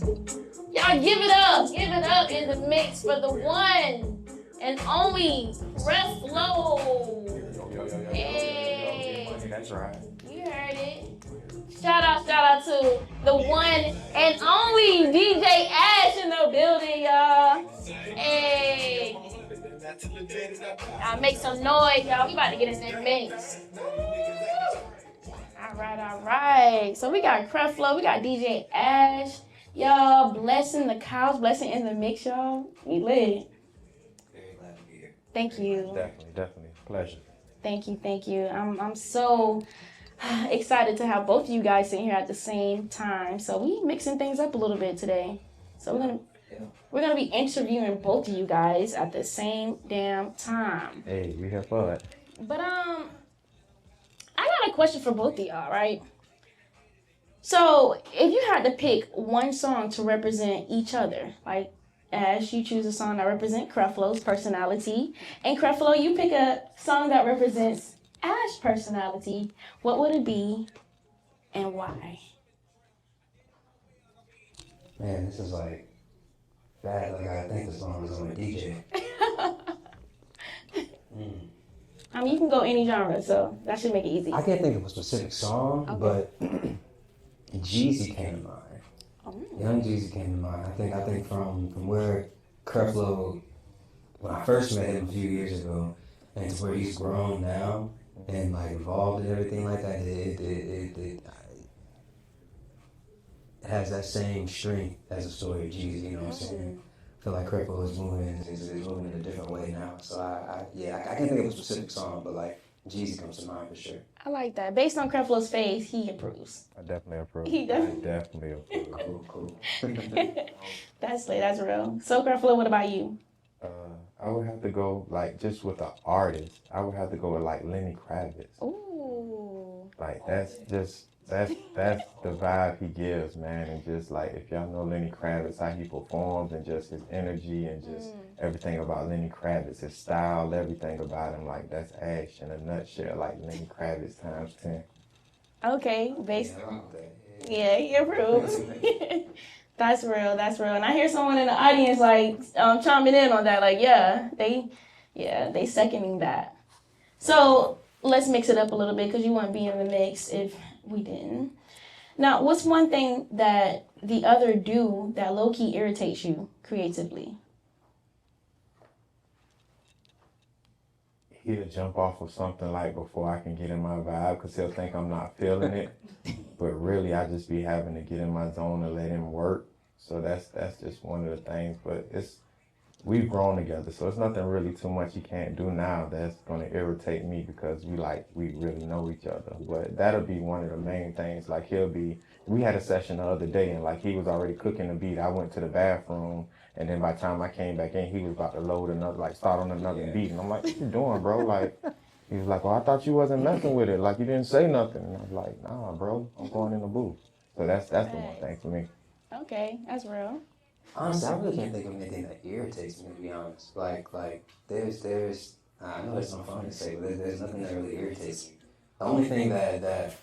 Y'all give it up in the mix for the one and only Creflo. Hey, that's right. You heard it. Shout out to the one and only DJ Ash in the building, y'all. Hey. Make some noise, y'all. We about to get in that mix. All right. So we got Creflo, we got DJ Ash. Y'all blessing the cows, blessing in the mix, y'all. We lit. Very glad to be here. Thank you. Definitely. Pleasure. Thank you. I'm so excited to have both of you guys sitting here at the same time. So we mixing things up a little bit today. So we're gonna be interviewing both of you guys at the same damn time. Hey, we have fun. But I got a question for both of y'all, right? So if you had to pick one song to represent each other, like Ash, you choose a song that represents Creflo's personality, and Creflo, you pick a song that represents Ash's personality, what would it be and why? Man, this is like bad. Like, I think the song was on a DJ. I mean, you can go any genre, so that should make it easy. I can't think of a specific song, but Jeezy came to mind. Young Jeezy came to mind. I think from where Creflo, when I first met him a few years ago, and to where he's grown now and like evolved and everything like that, it has that same strength as the story of Jeezy. You know what I'm saying? I feel like Creflo is moving in a different way now. So I can't think of a specific song, but like Jeezy comes to mind for sure. I like that. Based on Creflo's face, he approves. I definitely approve. He definitely approve. Cool. That's real. So Creflo, what about you? I would have to go like just with an artist. I would have to go with like Lenny Kravitz. Ooh. Like that's the vibe he gives, man. And just like if y'all know Lenny Kravitz, how he performs and just his energy and just everything about Lenny Kravitz, his style, everything about him, like that's Ash in a nutshell, like Lenny Kravitz times 10. Okay, yeah, he approves. That's real. And I hear someone in the audience like chiming in on that, like, they seconding that. So let's mix it up a little bit because you wouldn't be in the mix if we didn't. Now, what's one thing that the other do that low-key irritates you creatively? He'll jump off of something like before I can get in my vibe because he'll think I'm not feeling it. But really, I just be having to get in my zone and let him work. So that's just one of the things. But we've grown together, so it's nothing really too much he can't do now that's going to irritate me because we really know each other. But that'll be one of the main things. Like we had a session the other day and like he was already cooking the beat. I went to the bathroom and then by the time I came back in, he was about to load another, like start on another beat. And I'm like, what you doing, bro? Like, he was like, well, I thought you wasn't messing with it. Like, you didn't say nothing. And I was like, nah, bro, I'm going in the booth. So that's the one thing for me. Okay, that's real. Honestly, I really can't think of anything that irritates me, to be honest. Like there's, I know it's not fun to say, but there's nothing that really irritates me. The only thing that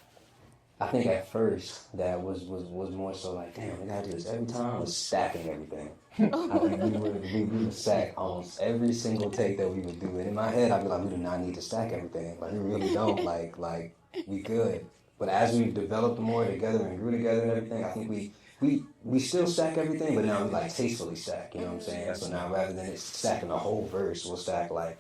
I think at first that was more so like, damn, we gotta do this every time was stacking everything. I think we would stack almost every single take that we would do. And in my head, I'd be like, we do not need to stack everything. Like, we really don't. Like we could. But as we've developed more together and grew together and everything, I think we still stack everything, but now we like tastefully stack, you know what I'm saying? So now rather than it stacking the whole verse, we'll stack like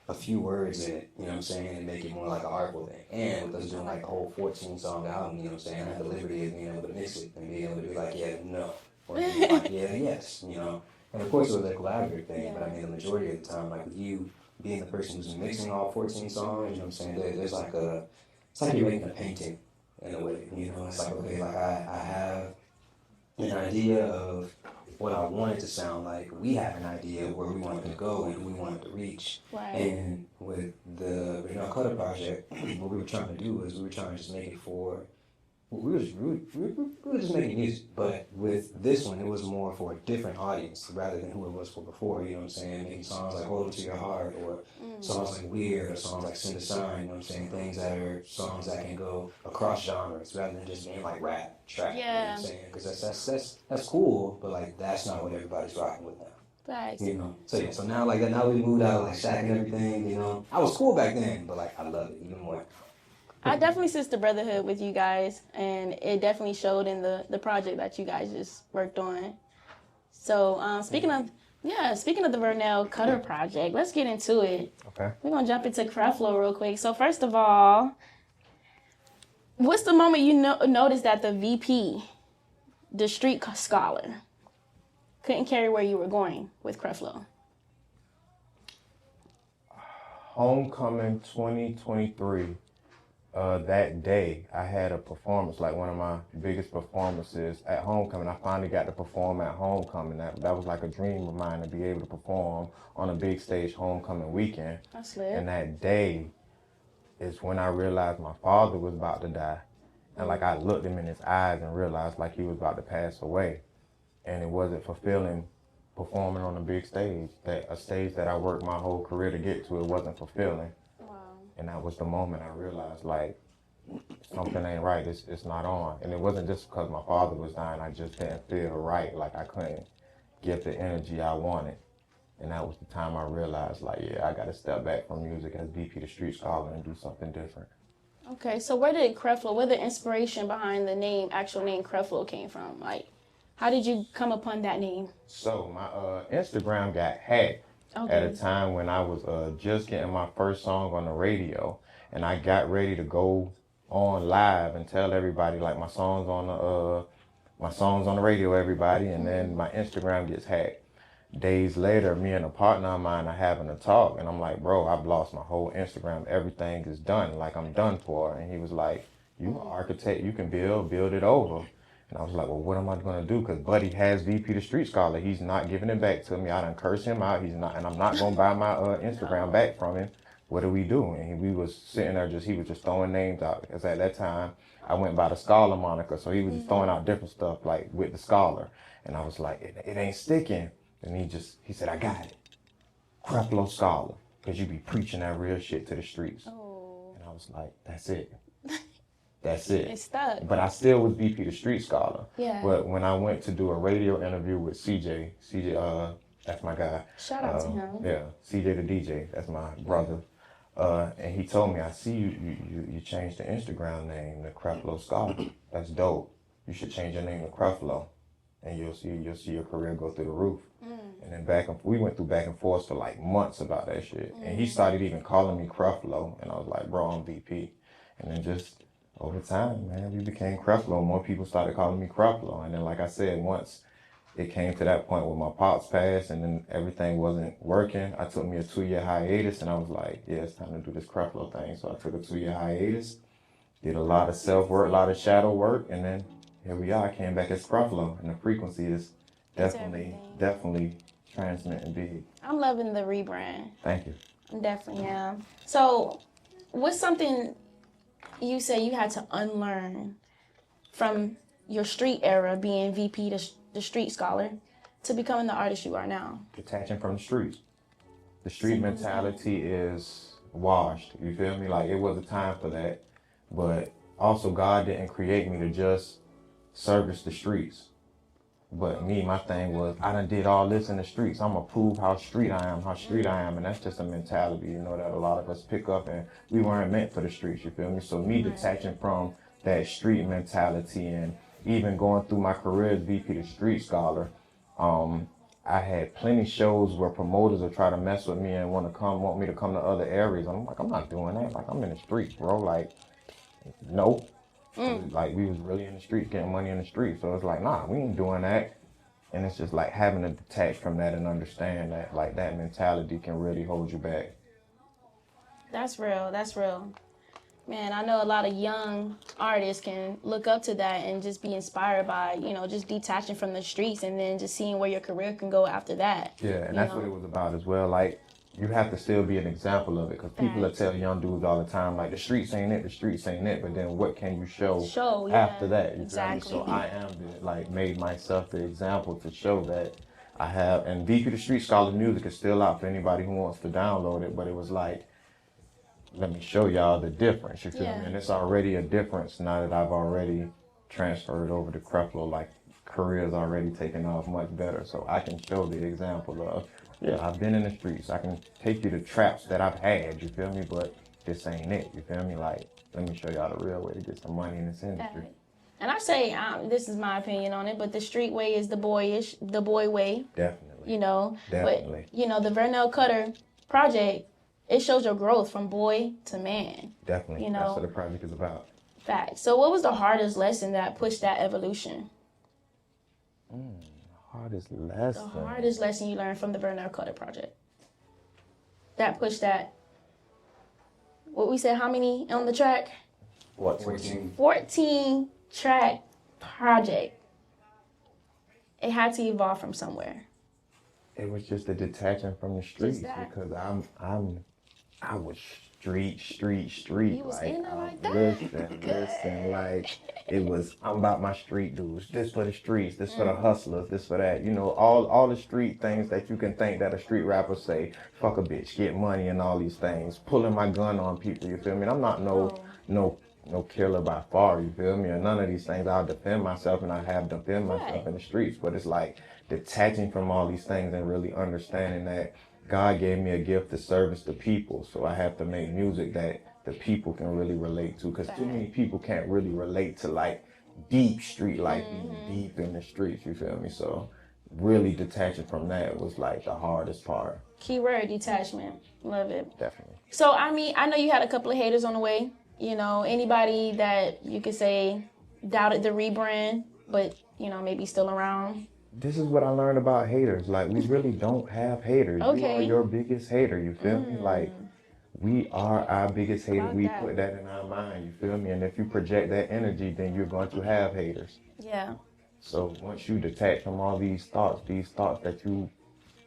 a few words in it, you know what I'm saying, and make it more like an artful thing. And with us doing like a whole 14-song album, you know what I'm saying, I have the liberty of being able to mix it and being able to be like, yeah, no, or be like, yeah, yes, you know. And of course it was a collaborative thing, but I mean the majority of the time, like with you being the person who's mixing all 14 songs, you know what I'm saying, there's like it's like you're making a painting in a way, you know. It's like, okay, like I have an idea of what I want it to sound like. We have an idea of where we want it to go and who we want it to reach. Right. And with the Uncut W project, what we were trying to do is we were trying to just make it for we were just making music, but with this one, it was more for a different audience rather than who it was for before. You know what I'm saying? Making songs like "Hold It to Your Heart" or songs like "Weird" or songs like "Send a Sign." You know what I'm saying? Things that are songs that can go across genres rather than just being like rap, trap. You know what I'm saying? Because that's cool, but like that's not what everybody's rocking with now. Facts. You know, so yeah, so now like that, now we moved out like Shaq and everything. You know, I was cool back then, but like I love it even more. I definitely sense the brotherhood with you guys, and it definitely showed in the project that you guys just worked on. So speaking of the Vernell Cutter project, let's get into it. Okay. We're gonna jump into Creflo real quick. So first of all, what's the moment you noticed that the VP, the street scholar, couldn't carry where you were going with Creflo? Homecoming 2023. That day, I had a performance, like one of my biggest performances at Homecoming. I finally got to perform at Homecoming. That was like a dream of mine to be able to perform on a big stage Homecoming weekend. That's lit. And that day is when I realized my father was about to die. And like I looked him in his eyes and realized like he was about to pass away. And it wasn't fulfilling performing on a big stage. That a stage that I worked my whole career to get to, it wasn't fulfilling. And that was the moment I realized, like, something ain't right. It's not on. And it wasn't just because my father was dying. I just didn't feel right. Like, I couldn't get the energy I wanted. And that was the time I realized, like, yeah, I got to step back from music as VP the Street Scholar and do something different. Okay, so where the inspiration behind the actual name Creflo came from? Like, how did you come upon that name? So, my Instagram got hacked. Okay. At a time when I was just getting my first song on the radio, and I got ready to go on live and tell everybody like my songs on the radio, everybody, and then my Instagram gets hacked. Days later, me and a partner of mine are having a talk, and I'm like, bro, I've lost my whole Instagram. Everything is done. Like, I'm done for. And he was like, you an architect, you can build it over. And I was like, well, what am I going to do? Because Buddy has VP the Street Scholar. He's not giving it back to me. I done cursed him out. He's not, and I'm not going to buy my Instagram back from him. What do we do? And we was sitting there he was just throwing names out. Because at that time, I went by the Scholar moniker. So he was just throwing out different stuff like with the Scholar. And I was like, it ain't sticking. And he said, I got it. Creflo Scholar. Because you be preaching that real shit to the streets. Oh. And I was like, that's it. That's it. It's stuck. But I still was VP the Street Scholar. Yeah. But when I went to do a radio interview with CJ, that's my guy. Shout out to him. Yeah, CJ the DJ, that's my brother. And he told me, I see you changed the Instagram name to Creflo Scholar. That's dope. You should change your name to Creflo, and you'll see your career go through the roof. And then we went through back and forth for like months about that shit. And he started even calling me Creflo, and I was like, bro, I'm VP. And then just over time, man, we became Creflo. More people started calling me Creflo. And then, like I said, once it came to that point where my pops passed and then everything wasn't working, I took me a 2-year hiatus, and I was like, yeah, it's time to do this Creflo thing. So I took a 2-year hiatus, did a lot of self-work, a lot of shadow work, and then here we are. I came back as Creflo, and the frequency is definitely transmitting big. I'm loving the rebrand. Thank you. I definitely am. So, what's something you say you had to unlearn from your street era, being VP, the Street Scholar, to becoming the artist you are now? Detaching from the streets. The street mentality is washed. You feel me? Like, it was a time for that. But also, God didn't create me to just service the streets. But me, my thing was, I done did all this in the streets. I'm going to prove how street I am. And that's just a mentality, you know, that a lot of us pick up, and we weren't meant for the streets, you feel me? So me detaching from that street mentality and even going through my career as VP the Street Scholar, I had plenty shows where promoters would try to mess with me and want me to come to other areas. I'm like, I'm not doing that. Like, I'm in the streets, bro. Like, nope. Like, we was really in the streets, getting money in the streets. So it's like, nah, we ain't doing that. And it's just like having to detach from that and understand that, like, that mentality can really hold you back. That's real. Man, I know a lot of young artists can look up to that and just be inspired by, you know, just detaching from the streets and then just seeing where your career can go after that. Yeah, and that's what it was about as well. Like, you have to still be an example of it, because people will tell young dudes all the time, like, the streets ain't it, the streets ain't it, but then what can you show after that? You feel me? So I am made myself the example to show that I have, and VP the Street Scholar music is still out for anybody who wants to download it, but it was like, let me show y'all the difference, you feel me? And it's already a difference now that I've already transferred over to Creflo, like, career's already taken off much better, so I can show the example of, I've been in the streets, I can take you to traps that I've had, you feel me, but this ain't it, you feel me? Like, let me show y'all the real way to get some money in this industry. And I say, this is my opinion on it, but the street way is the boy way. Definitely. You know? Definitely. But, you know, the Vernell Cutter project, it shows your growth from boy to man. Definitely. You know? That's what the project is about. Fact. So what was the hardest lesson that pushed that evolution? Hardest lesson? The hardest lesson you learned from the Vernell Cutter project. That pushed that. What we said, how many on the track? 14. 14 track project. It had to evolve from somewhere. It was just a detaching from the streets, because I was street. You was in there like that? Listen, like, it was, I'm about my street dudes. This for the streets, this for the hustlers, this for that. You know, all the street things that you can think that a street rapper say, fuck a bitch, get money and all these things. Pulling my gun on people, you feel me? And I'm not no killer by far, you feel me? Or none of these things. I'll defend myself, and I have defended myself in the streets. But it's like detaching from all these things and really understanding that God gave me a gift to service the people. So I have to make music that the people can really relate to. Because too many people can't really relate to, like, deep street life, deep in the streets, you feel me? So really detaching from that was, like, the hardest part. Keyword, detachment. Love it. Definitely. So, I mean, I know you had a couple of haters on the way. You know, anybody that you could say doubted the rebrand, but, you know, maybe still around. This is what I learned about haters. Like, we really don't have haters. Okay. You are your biggest hater, you feel me? Like, we are our biggest hater. We put that in our mind, you feel me? And if you project that energy, then you're going to have haters. Yeah. So once you detach from all these thoughts that you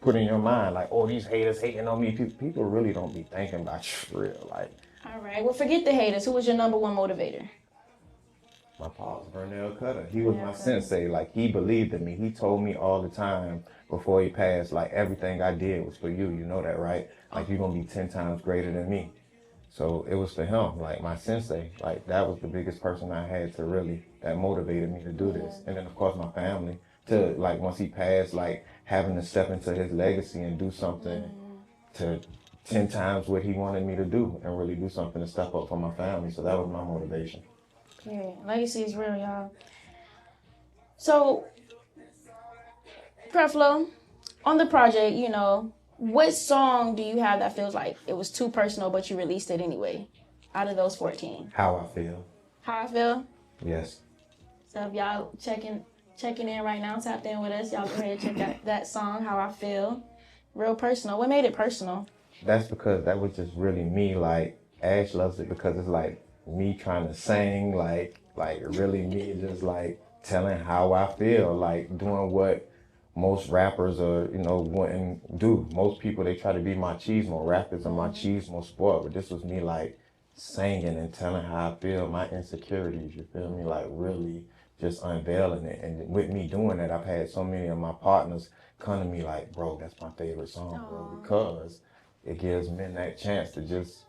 put in your mind, like, oh, these haters hating on me, people really don't be thinking about you for real. Like, all right. Well, forget the haters. Who was your number one motivator? My pops, Vernell Cutter. He was my sensei. Like, he believed in me. He told me all the time before he passed, like, everything I did was for you. You know that, right? Like, you're going to be 10 times greater than me. So it was for him, like, my sensei. Like, that was the biggest person I had to really, that motivated me to do this. And then, of course, my family. To, like, once he passed, like, having to step into his legacy and do something to 10 times what he wanted me to do, and really do something to step up for my family. So that was my motivation. Yeah, legacy is real, y'all. So, Creflo, on the project, you know, what song do you have that feels like it was too personal, but you released it anyway, out of those 14? How I Feel. How I Feel? Yes. So if y'all checking in right now, tapped in with us, y'all go ahead and check out that song, How I Feel. Real personal. What made it personal? That's because that was just really me. Like, Ash loves it because it's like me trying to sing, like really me just like telling how I feel, like doing what most rappers are, you know, wouldn't do. Most people, they try to be machismo. Rappers are machismo sport, but this was me like singing and telling how I feel, my insecurities, you feel me? Like really just unveiling it. And with me doing that, I've had so many of my partners come to me like, bro, that's my favorite song, bro, because it gives men that chance to just,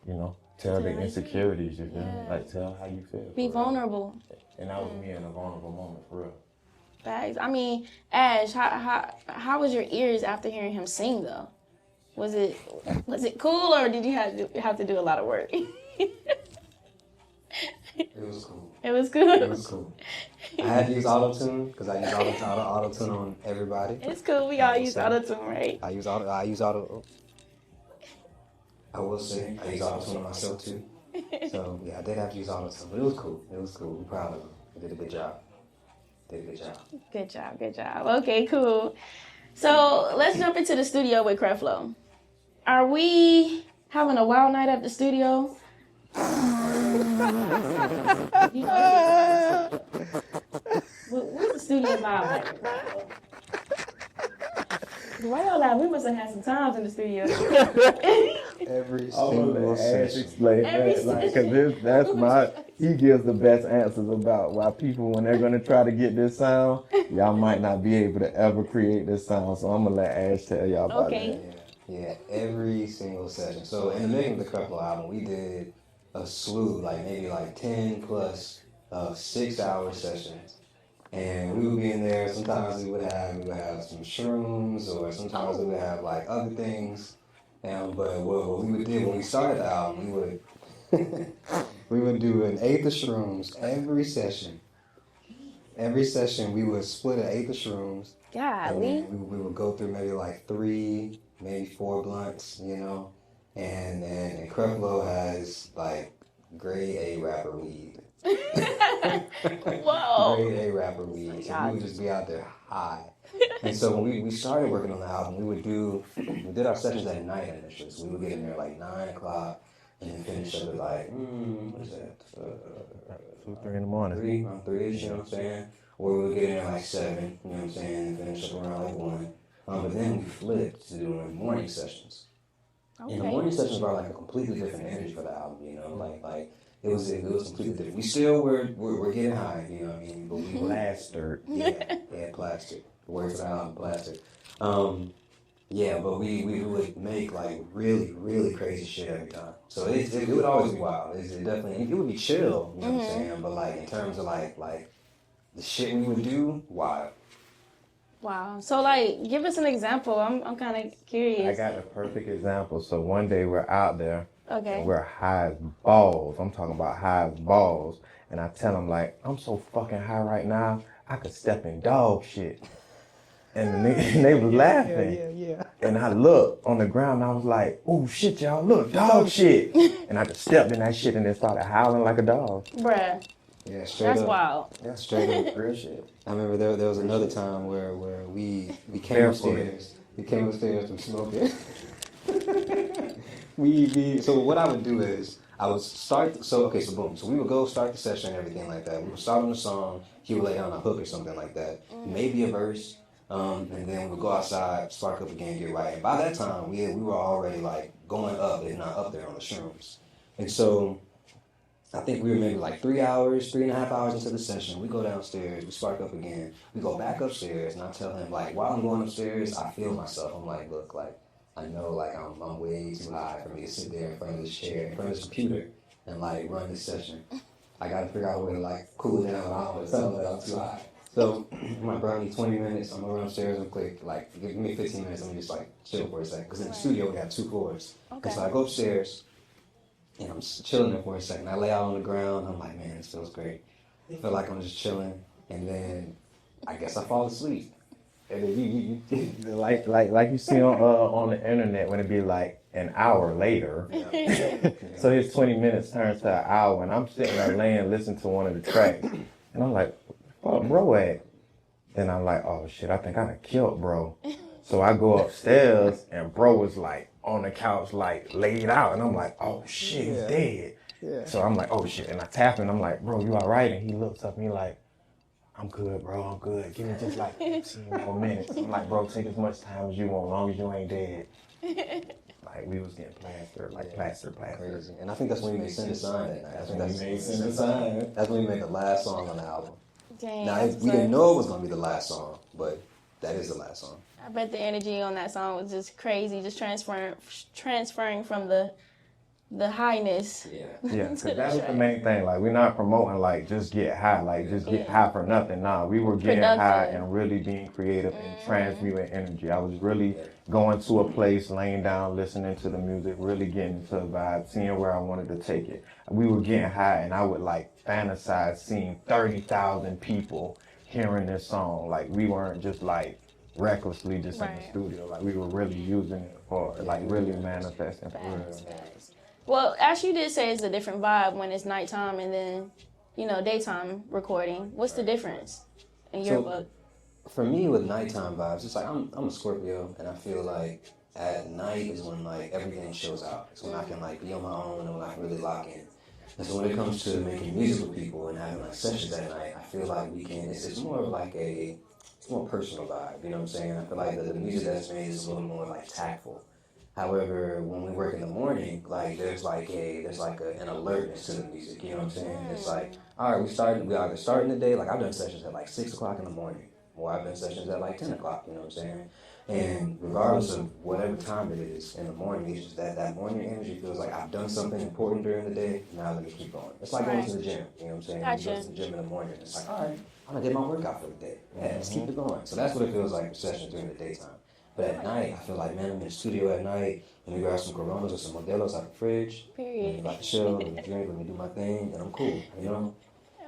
you know, tell their insecurities, you feel me? Like, tell how you feel. Be vulnerable. And that was me in a vulnerable moment, for real. Facts. I mean, Ash, how was your ears after hearing him sing, though? Was it cool, or did you have to do a lot of work? It was cool. It was good. It was cool. I had to use auto-tune because I use auto-tune on everybody. It's cool. We all use auto-tune, right? I use auto. I will say I use auto-tune on myself too. So yeah, I did have to use auto-tune, but it was cool. It was cool. We're proud of him. He did a good job. Good job. Okay, cool. So let's jump into the studio with Creflo. Are we having a wild night at the studio? You know, what's the studio vibe like? Why y'all not? We must have had some times in the studio. Every I'm single gonna let Ash session. explain Every that, like, session. cause that's my. He gives the best answers about why people, when they're gonna try to get this sound, y'all might not be able to ever create this sound. So I'm gonna let Ash tell y'all about Okay. that. Yeah, every single session. So in the making of the Creflo album, we did a slew, like maybe like 10 plus 6-hour sessions. And we would be in there. Sometimes we would have some shrooms, or sometimes we would have like other things. But what we would do when we started the album, we would we would do an eighth of shrooms every session. Every session we would split an eighth of shrooms, and Golly. then we would go through maybe like 3, maybe 4 blunts, you know. And Creflo has like grade A rapper weed. Whoa. Grade A rapper weed. So we would just be out there high. And so when we started working on the album, we did our sessions at night initially. So we would get in there like 9 o'clock and then finish up at like, what is that? 2, 3 in the morning. 3-ish, you know what I'm saying? Or we would get in there like 7, you know what I'm saying, and finish up around like 1. But then we flipped to doing morning sessions. Okay. And the morning sessions brought like a completely different energy for the album, you know, like it was completely different. We still were getting high, you know what I mean, but we Plastered. yeah, plastered. The word for the album, plastered. Yeah, but we would make like really, really crazy shit every time. So it would always be wild. It definitely, it would be chill, you know what I'm saying? But like in terms of like the shit we would do, wild. Wow. So, like, give us an example. I'm kind of curious. I got the perfect example. So one day we're out there. Okay. And we're high as balls. I'm talking about high as balls. And I tell them, like, I'm so fucking high right now, I could step in dog shit. And they was laughing. Yeah. And I looked on the ground and I was like, oh shit, y'all, look, dog shit. And I just stepped in that shit and then started howling like a dog. Bruh. Yeah, straight That's up. wild. Yeah, straight up. Real shit. I remember there was another time where we came upstairs. We came upstairs from smoking. So what I would do is I would start. So boom. So we would go start the session and everything like that. We would start on the song. He would lay down a hook or something like that, maybe a verse, and then we would go outside, spark up again, get right. And by that time, we were already like going up, if not up there on the shrooms. And so I think we were maybe like 3.5 hours into the session. We go downstairs, we spark up again. We go back upstairs, and I tell him, like, while I'm going upstairs, I feel myself. I'm like, look, like, I know, like, I'm way too high for me to sit there in front of this chair, in front of this computer, and, like, run this session. I got to figure out a way to, like, cool it down. I don't want to tell them that I'm too high. So, I'm like, bro, I need 20 minutes. I'm going to run upstairs real quick. Like, give me 15 minutes. Let me just, like, chill for a second. Because in the studio, we have 2 floors. Okay. And so I go upstairs. And I'm just chilling there for a second. I lay out on the ground. I'm like, man, this feels great. I feel like I'm just chilling. And then I guess I fall asleep. And then you like you see on the internet when it be like an hour later. Yeah. So his 20 minutes turns to an hour, and I'm sitting there laying listening to one of the tracks, and I'm like, "Fuck, bro at?" Then I'm like, "Oh shit, I think I done killed bro." So I go upstairs, and bro was like on the couch, like laid out, and I'm like, "Oh shit, he's dead." Yeah. So I'm like, "Oh shit," and I tap him. I'm like, "Bro, you all right?" And he looks up, and he like, "I'm good, bro. I'm good. Give me just like 15 more minutes." I'm like, "Bro, take as much time as you want, as long as you ain't dead." Like we was getting plastered, like plastered. Crazy. And I think that's when we made Send a Sign that night. I think When we made Send a Sign. That's when we made the last song on the album. Dang. Now, we didn't know it was going to be the last song, but that is the last song. I bet the energy on that song was just crazy, just transferring from the highness. Yeah. Yeah, because that was the main thing. Like, we're not promoting, like, just get high. Like, just get high for nothing. Nah, we were getting high and really being creative and transmuting energy. I was really going to a place, laying down, listening to the music, really getting into the vibe, seeing where I wanted to take it. We were getting high, and I would, like, fantasize seeing 30,000 people hearing this song. Like, we weren't just, like, recklessly just in the studio. Like, we were really using it for, like, really manifesting for real. Well, Ash, you did say it's a different vibe when it's nighttime and then, daytime recording. What's the difference in your book? For me, with nighttime vibes, it's like I'm a Scorpio, and I feel like at night is when like everything shows out. It's when I can like be on my own and when I can really lock in. And so when it comes to making music with people and having like sessions at night, I feel like we can. It's more of like a more personal vibe. You know what I'm saying? I feel like the music that's made is a little more like tactful. However, when we work in the morning, like there's an alertness to the music. You know what I'm saying? It's like, all right, we either starting the day. Like I've done sessions at like 6 o'clock in the morning, or I've done sessions at like 10 o'clock. You know what I'm saying? And regardless of whatever time it is in the morning, it's just that morning energy feels like I've done something important during the day. Now let me keep going. It's like going to the gym. You know what I'm saying? Gotcha. You go to the gym in the morning. It's like, all right, I'm gonna get my workout for the day. Yeah, let's keep it going. So that's what it feels like for sessions during the daytime. But at night, I feel like, man, I'm in the studio at night, and we grab some Coronas or some Modelos out the fridge. Period. And about to chill, let me drink, let me do my thing, and I'm cool, you know?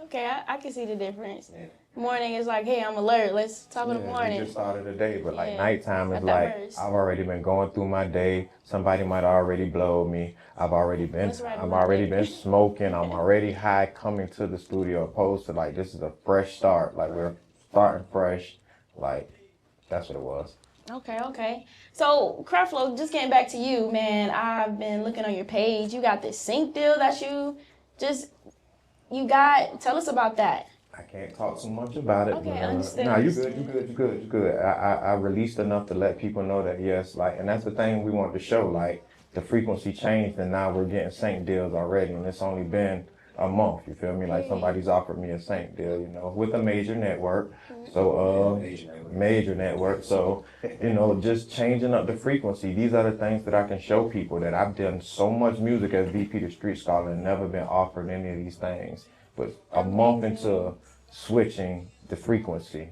Okay, I can see the difference. Yeah. Morning is like, hey, I'm alert. Let's talk in the We morning. just started the day, but like Yeah. nighttime is Got like diverse. I've already been going through my day. Somebody might already blow me. I've already been smoking. I'm already high coming to the studio. Opposed to like this is a fresh start. Like we're starting fresh. Like that's what it was. Okay. So, Creflo, just getting back to you, man. I've been looking on your page. You got this sync deal that you got. Tell us about that. I can't talk too much about it. Okay, but, I understand. No, you good. I released enough to let people know that yes, like, and that's the thing we want to show. Like the frequency changed, and now we're getting sync deals already, and it's only been a month. You feel me? Like somebody's offered me a sync deal, you know, with a major network. So major network. So just changing up the frequency. These are the things that I can show people that I've done so much music as VP the Street Scholar and never been offered any of these things. But a month into switching the frequency,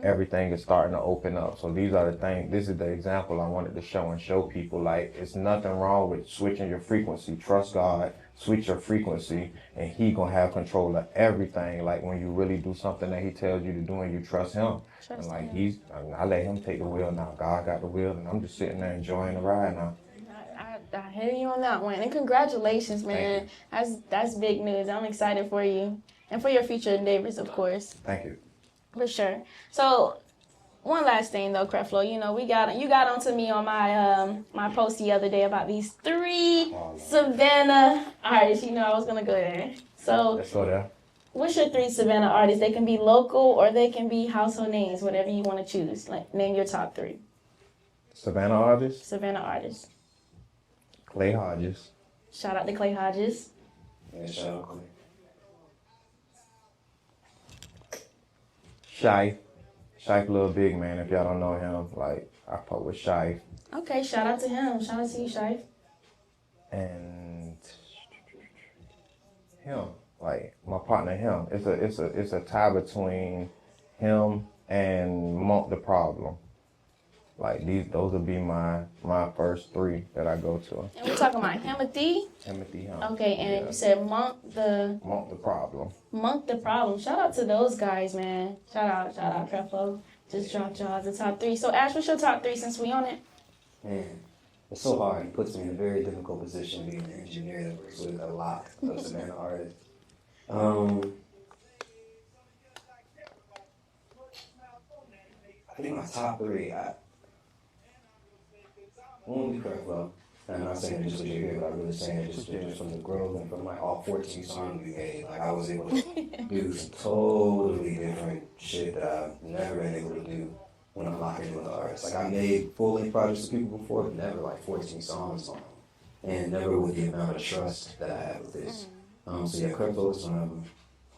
everything is starting to open up. So these are the things, this is the example I wanted to show people. Like, it's nothing wrong with switching your frequency. Trust God, switch your frequency, and He gonna have control of everything. Like, when you really do something that He tells you to do and you trust Him. And like, I let Him take the wheel now. God got the wheel, and I'm just sitting there enjoying the ride now. I hear you on that one. And congratulations, man. That's big news. I'm excited for you. And for your future endeavors, of course. Thank you. For sure. So, one last thing though, Creflo. You got onto me on my my post the other day about these 3 Savannah artists. I was gonna go there. So Let's go there. what's your 3 Savannah artists? They can be local or they can be household names, whatever you want to choose. Like, name your top 3 Savannah artist, Savannah artists. Clay Hodges. Shout out to Clay Hodges. Yeah, shout out Clay. Shife Little Big Man, if y'all don't know him, like, I fuck with Shife. Okay, shout out to him. Shout out to you, Shife. And him, like, my partner, him. It's a tie between him and Monk the Problem. Like, those would be my first 3 that I go to. And we're talking about Timothy. Him. Okay, and you said Monk the Problem. Monk the Problem. Shout out to those guys, man. Shout out, Creflo. Just dropped y'all as the top 3. So Ash, what's your top 3 since we on it? Man, it's so hard. It puts me in a very difficult position being an engineer that works with a lot of Savannah artists. I think my top 3, one would be Creflo. And I'm not saying it just because you're here, but I'm really saying it just from the growth and from like all 14 songs we made. Like I was able to do some totally different shit that I've never been able to do when I'm locking in with an artist. Like I made full-length projects with people before, but never like 14 songs on them. And never with the amount of trust that I have with this. So yeah, Creflo is one of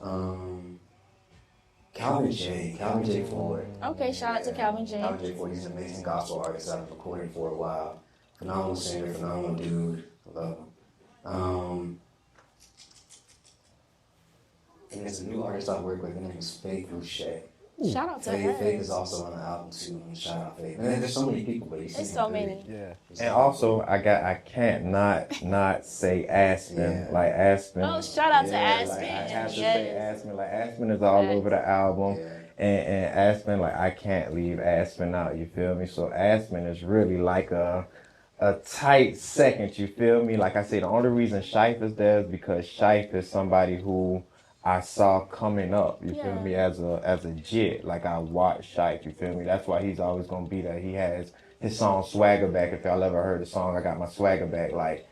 them. Calvin J. Ford. Okay, shout out to Calvin J. Calvin J. Ford, he's an amazing gospel artist that I've been recording for a while. Phenomenal singer, phenomenal dude. I love him. And there's a new artist I work with, her name is FATE-FUL. Shout out to her. Faith is also on the album too. Shout out Faith. And there's so many people, but There's so many. Yeah. And also, I can't not say Aspen. Yeah. Like Aspen. Oh, shout out to Aspen. Like, I have to say Aspen. Like Aspen is all over the album. Yeah. And Aspen, like I can't leave Aspen out, you feel me? So Aspen is really like a tight second, you feel me? Like I say, the only reason Shife is there is because Shife is somebody who I saw coming up, you feel me, as a jit. Like I watched Shife, you feel me? That's why he's always gonna be there. He has his song Swagger Back. If y'all ever heard the song, I Got My Swagger Back. Like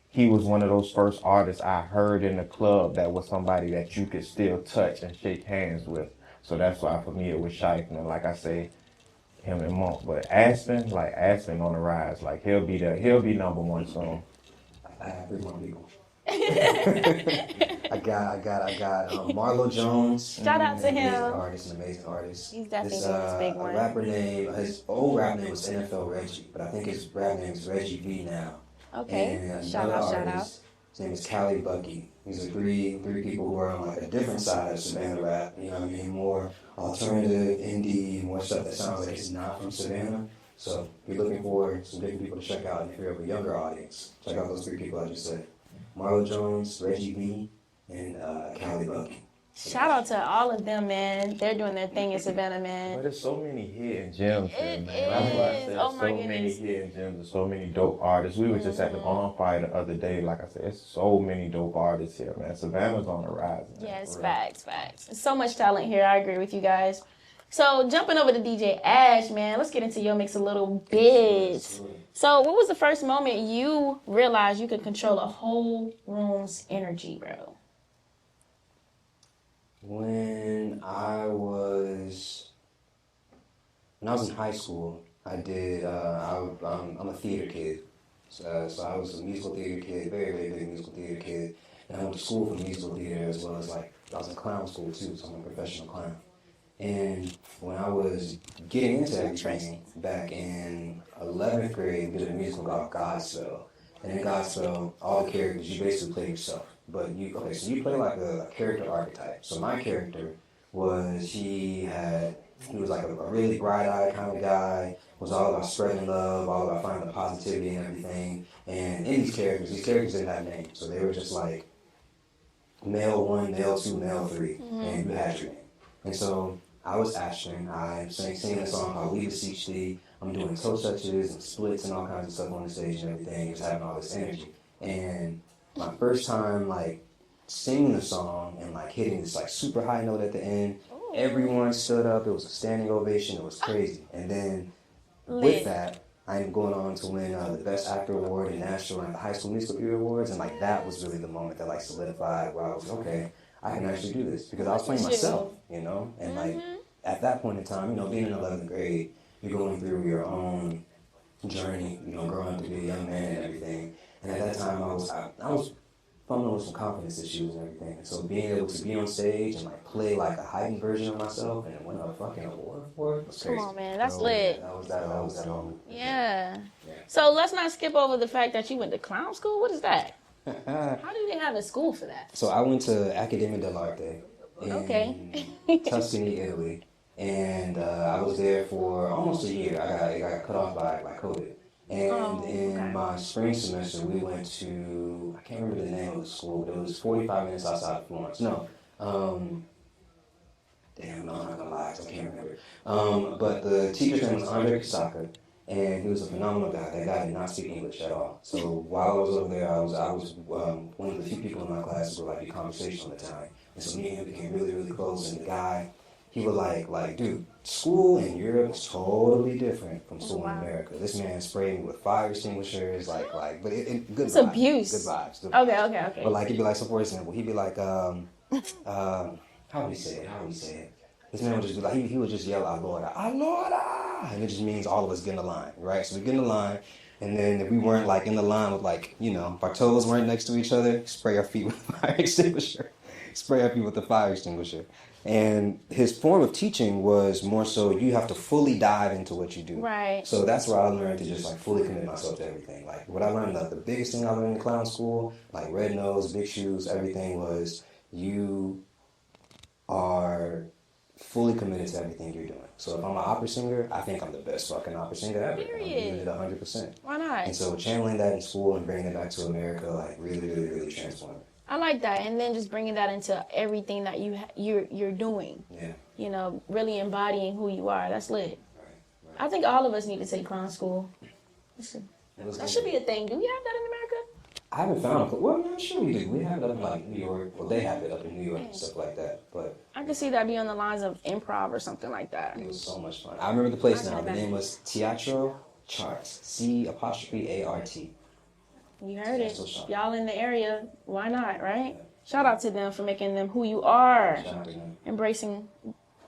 he was one of those first artists I heard in the club that was somebody that you could still touch and shake hands with. So that's why for me it was Shife. And like I say, him and Monk. But Aspen on the rise. Like he'll be number one soon. I have 3 more people. I got Marlo Jones. Shout out to him. An amazing artist. He's definitely doing this big one. A rapper name, his old rap name was NFL Reggie, but I think his rap name is Reggie V now. Okay. And Shout out. His name is Cali Bucky. These are three people who are on like a different side of Savannah rap. You know what I mean? More alternative, indie, more stuff that sounds like it's not from Savannah. So if you're looking for some different people to check out, and if you're of a younger audience, check out those 3 people I just said. Marlo Jones, Reggie B, and Cali Bucky. Shout out to all of them, man. They're doing their thing in Savannah, man. But there's so many hidden gems here, It man. That's why I is. said Oh my so many goodness. hidden gems and so many dope artists. We were just at the bonfire the other day. Like I said, it's so many dope artists here, man. Savannah's on the rise. Man, Yes, for real. facts. So much talent here. I agree with you guys. So jumping over to DJ Ash, man, let's get into your mix a little bit. So what was the first moment you realized you could control a whole room's energy, bro? When I was in high school, I'm a theater kid. So I was a musical theater kid, very, very big musical theater kid. And I went to school for musical theater as well as I was in clown school too, so I'm a professional clown. And when I was getting into everything back in 11th grade, we did a musical called Godspell. And in Godspell, all the characters, you basically play yourself. But you play like a character archetype. So my character he was like a really bright-eyed kind of guy, was all about spreading love, all about finding the positivity and everything. And in these characters didn't have names. So they were just like male 1, male 2, male 3, and you had your name. And so I was Ashton. I'm singing a song called We Beseech Thee. I'm doing toe touches and splits and all kinds of stuff on the stage and everything, just having all this energy. And my first time singing the song and hitting this super high note at the end, everyone stood up. It was a standing ovation. It was crazy. And then with that, I am going on to win the Best Actor Award in Nashville and the High School Musical Theater Awards. And that was really the moment that solidified where I was okay, I can actually do this, because I was playing myself, and at that point in time, being in 11th grade, you're going through your own journey, growing up to be a young man and everything. And at that time, I was fumbling with some confidence issues and everything. So being able to be on stage and play a heightened version of myself and win a fucking award for it was crazy. Come on, man, that's lit. That was that moment. Yeah. So let's not skip over the fact that you went to clown school. What is that? How do they have a school for that? So I went to Accademia dell'Arte in Tuscany, Italy, and I was there for almost a year. I got cut off by COVID. And in my spring semester, we went to, I can't remember the name of the school, but it was 45 minutes outside of Florence. No, I'm not gonna lie, I can't remember. But the teacher's name was Andre Kisaka, and he was a phenomenal guy. That guy did not speak English at all. So while I was over there, I was one of the few people in my class who would be conversational at the time. And so me and him became really, really close. And the guy, he would dude, school in Europe is totally different from school in America. This man sprayed me with fire extinguishers, but good it's vibes. Abuse. Good vibes. Okay. But he'd be so for example, he'd be how would he say it? This man would just be he would just yell, "Allora, allora!" And it just means all of us get in the line, right? So we get in the line, and then if we weren't in the line with if our toes weren't next to each other, spray our feet with fire extinguisher. Spray our feet with the fire extinguisher. And his form of teaching was more so you have to fully dive into what you do. Right. So that's where I learned to just fully commit myself to everything. What I learned, the biggest thing I learned in clown school, red nose, big shoes, everything was you are fully committed to everything you're doing. So if I'm an opera singer, I think I'm the best fucking opera singer ever. Period. I'm doing it 100%. Why not? And so channeling that in school and bringing it back to America, really, really, really transformed. I like that, and then just bringing that into everything that you're doing. Yeah. Really embodying who you are. That's lit. Right. I think all of us need to take clown school. That should be a thing. Do we have that in America? I haven't found it. Well, I'm sure we do. We have it up in New York. Well, they have it up in New York and stuff like that. But I could see that be on the lines of improv or something like that. It was so much fun. I remember the place now. The name was Teatro Charts. C''ART. You heard it. Y'all in the area, why not, right? Shout out to them for making them who you are. Shout out to them. Embracing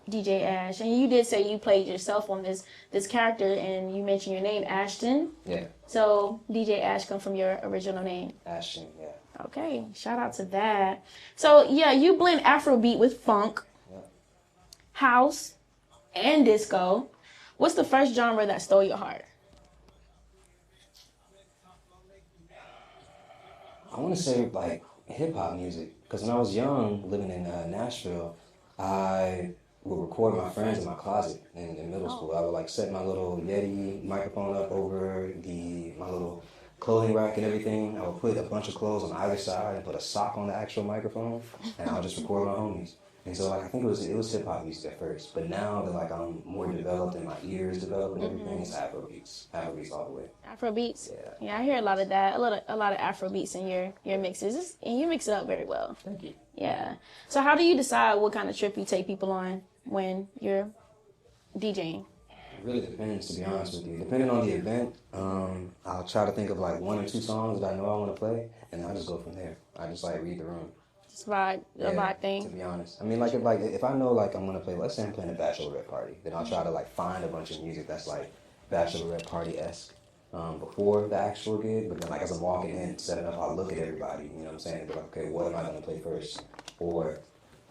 DJ Ash, and you did say you played yourself on this character, and you mentioned your name, Ashton. Yeah. So DJ Ash come from your original name. Ashton, yeah. Okay, shout out to that. So yeah, you blend Afrobeat with funk, house, and disco. What's the first genre that stole your heart? I want to say like hip hop music, because when I was young, living in Nashville, I would record my friends in my closet in middle school. I would like set my little Yeti microphone up over my little clothing rack and everything. I would put a bunch of clothes on either side and put a sock on the actual microphone, and I would just record my homies. And so like I think it was hip hop music at first, but now that like I'm more developed and my ears developed and everything, it's Afrobeats all the way. Afrobeats. Yeah. Yeah, I hear a lot of that. A lot of Afrobeats in your mixes, and you mix it up very well. Thank you. Yeah. So how do you decide what kind of trip you take people on when you're DJing? It really depends, to be honest with you. Depending on the event, I'll try to think of like 1 or 2 songs that I know I want to play, and I'll just go from there. I just like read the room. Just vibe, a vibe thing. To be honest, I mean, if I know like I'm gonna play, let's say I'm playing a bachelorette party, then I'll try to like find a bunch of music that's like bachelorette party-esque before the actual gig. But then like as I'm walking in, setting up, I'll look at everybody. You know what I'm saying? Be like, okay, what am I gonna play first? Or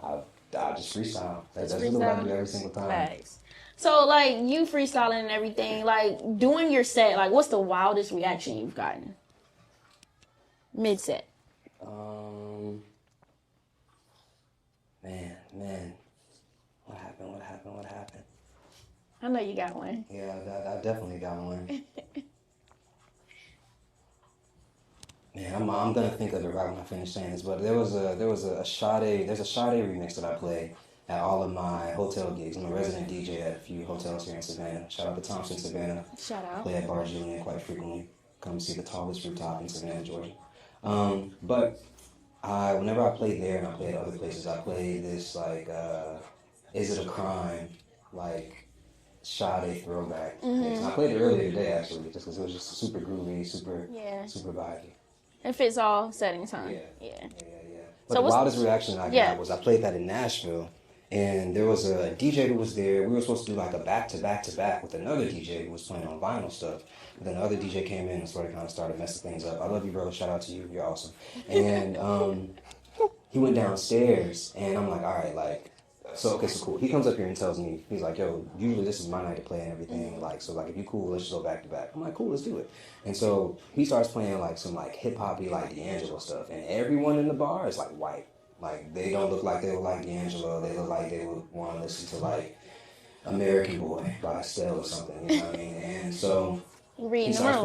I'll just freestyle. That's really what I do every single time. Facts. So like you freestyling and everything, like doing your set, like what's the wildest reaction you've gotten mid set? Man, what happened? I know you got one. Yeah, I definitely got one. Man, I'm gonna think of it right when I finish saying this, but there's a Sade remix that I play at all of my hotel gigs. I'm a resident DJ at a few hotels here in Savannah. Shout out to Thompson, Savannah. Shout out. Play at Bar Julian quite frequently. Come see the tallest rooftop in Savannah, Georgia. But whenever I play there and I play at other places, I play this like, Is It a Crime? Like Sade throwback. And I played it earlier today actually, just because it was just super groovy, super vibey. It fits all settings, huh? Yeah. But So the wildest reaction I got was I played that in Nashville, and there was a DJ who was there. We were supposed to do like a back-to-back with another DJ who was playing on vinyl stuff. But then the other DJ came in and sort of kind of started messing things up. I love you, bro. Shout out to you. You're awesome. And he went downstairs, and I'm like, all right, like, so cool. He comes up here and tells me, he's like, yo, usually this is my night to play and everything. Like, so like, if you cool, let's just go back to back. I'm like, cool, let's do it. And so he starts playing like some like hip hoppy like D'Angelo stuff, and everyone in the bar is like white. Like they don't look like they would like D'Angelo. They look like they would want to listen to like American Boy by Estelle or something. You know what I mean? And so he starts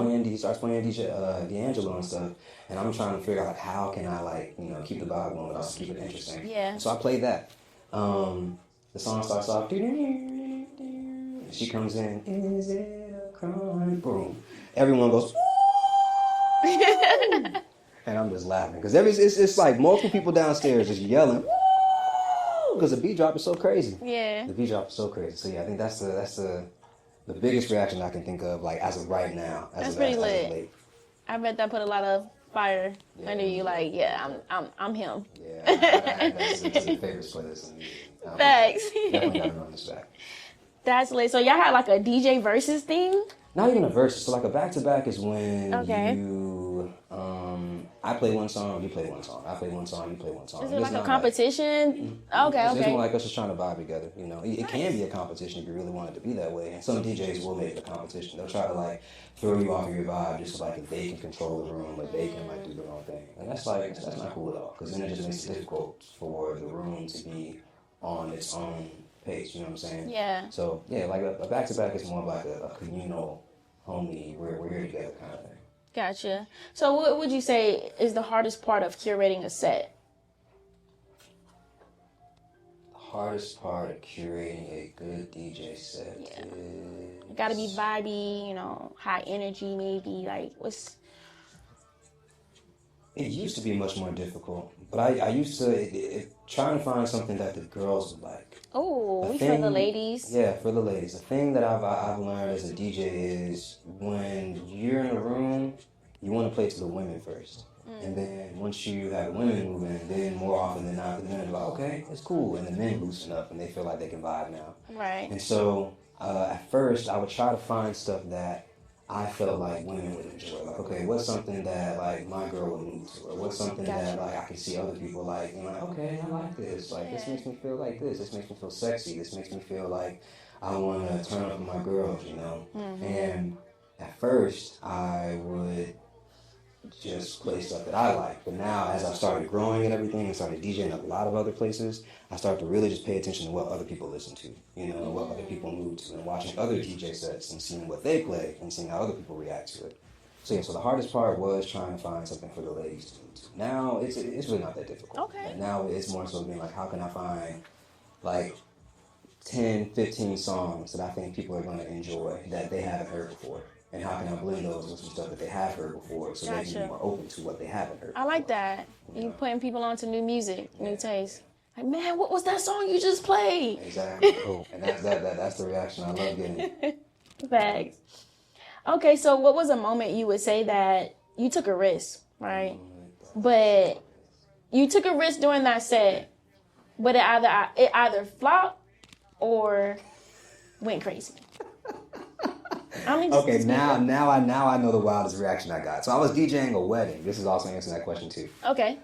playing D'Angelo and stuff, and I'm trying to figure out like how can I like keep the vibe going but also keep it interesting. Yeah. So I played that. The song starts off. She comes in. Is it a crime? Boom. Everyone goes. And I'm just laughing because it's like multiple people downstairs just yelling because the beat drop is so crazy. Yeah. The beat drop is so crazy. So yeah, I think that's the biggest reaction I can think of like as of right now. That's pretty lit. I bet that put a lot of fire under you. Like, yeah, I'm him. Yeah, that's the favorite playlist in the music. Thanks. Definitely got it on this back. That's lit. So y'all had like a DJ versus thing? Not even a versus. So like a back-to-back is when you, I play one song, you play one song. I play one song, you play one song. Is it like a competition? Okay. It's more like us just trying to vibe together. It can be a competition if you really want it to be that way. And some DJs will make it a competition. They'll try to like throw you off your vibe just so like if they can control the room, but they can like do their own thing. And that's not cool at all. Because then it just makes it difficult for the room to be on its own pace. You know what I'm saying? Yeah. So yeah, like a back-to-back is more like a communal, homie, we're here together kind of thing. Gotcha. So what would you say is the hardest part of curating a set? The hardest part of curating a good DJ set is... It gotta be vibey, high energy maybe, like what's... It used to be much more difficult, but I used to trying to find something that the girls would like. Oh, for the ladies. Yeah, for the ladies. The thing that I've learned as a DJ is when you're in a room you want to play to the women first. And then once you have the women moving, then more often than not, the men are like, okay, it's cool. And the men loosen up and they feel like they can vibe now. Right. And so at first, I would try to find stuff that I felt like women would enjoy. Like, okay, what's something that like my girl would move to? Or what's something that like I can see other people like, and like, okay, I like this. Like, this makes me feel like this. This makes me feel sexy. This makes me feel like I want to turn up with my girls, you know? And at first, I would just play stuff that I like. But now, as I started growing and everything and started DJing a lot of other places, I started to really just pay attention to what other people listen to, you know, what other people move to, and watching other DJ sets and seeing what they play and seeing how other people react to it. So yeah, so the hardest part was trying to find something for the ladies to move to. Now, it's really not that difficult. Okay. Like, now it's more so being like, how can I find like 10, 15 songs that I think people are going to enjoy that they haven't heard before? And how can I blend those with some stuff that they have heard before so they can be more open to what they haven't heard before? I like that. You putting people onto new music, new taste. Like, man, what was that song you just played? Exactly. Cool. And that's the reaction I love getting. Facts. Okay, so what was a moment you would say that you took a risk, right? But you took a risk during that set, but it either flopped or went crazy. Okay, now I know the wildest reaction I got. So I was DJing a wedding. This is also answering that question too. Okay.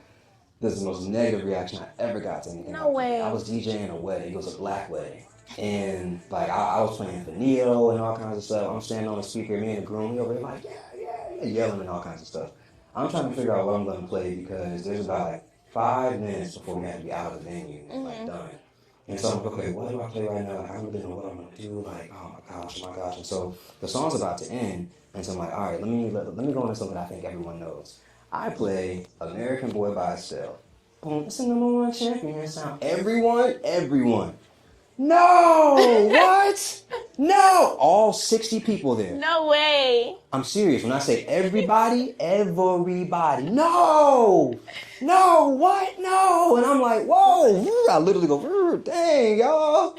This is the most negative reaction I ever got to anything. No way. I was DJing a wedding. It was a black wedding. And like I was playing for Neo and all kinds of stuff. I'm standing on the speaker, me and the groom, we over there like, yeah, yelling and all kinds of stuff. I'm trying to figure out what I'm going to play because there's about like 5 minutes before we have to be out of the venue and like done. And so I'm like, okay, what do I play right now? Like, I don't really know what I'm going to do. Like, oh my gosh. And so the song's about to end. And so I'm like, all right, let me go into something I think everyone knows. I play American Boy by Estelle. Boom, it's the #1 champion sound. Everyone. No! What? No! All 60 people there. No way. I'm serious. When I say everybody. No! No! What? No! And I'm like, whoa! I literally go, dang, y'all.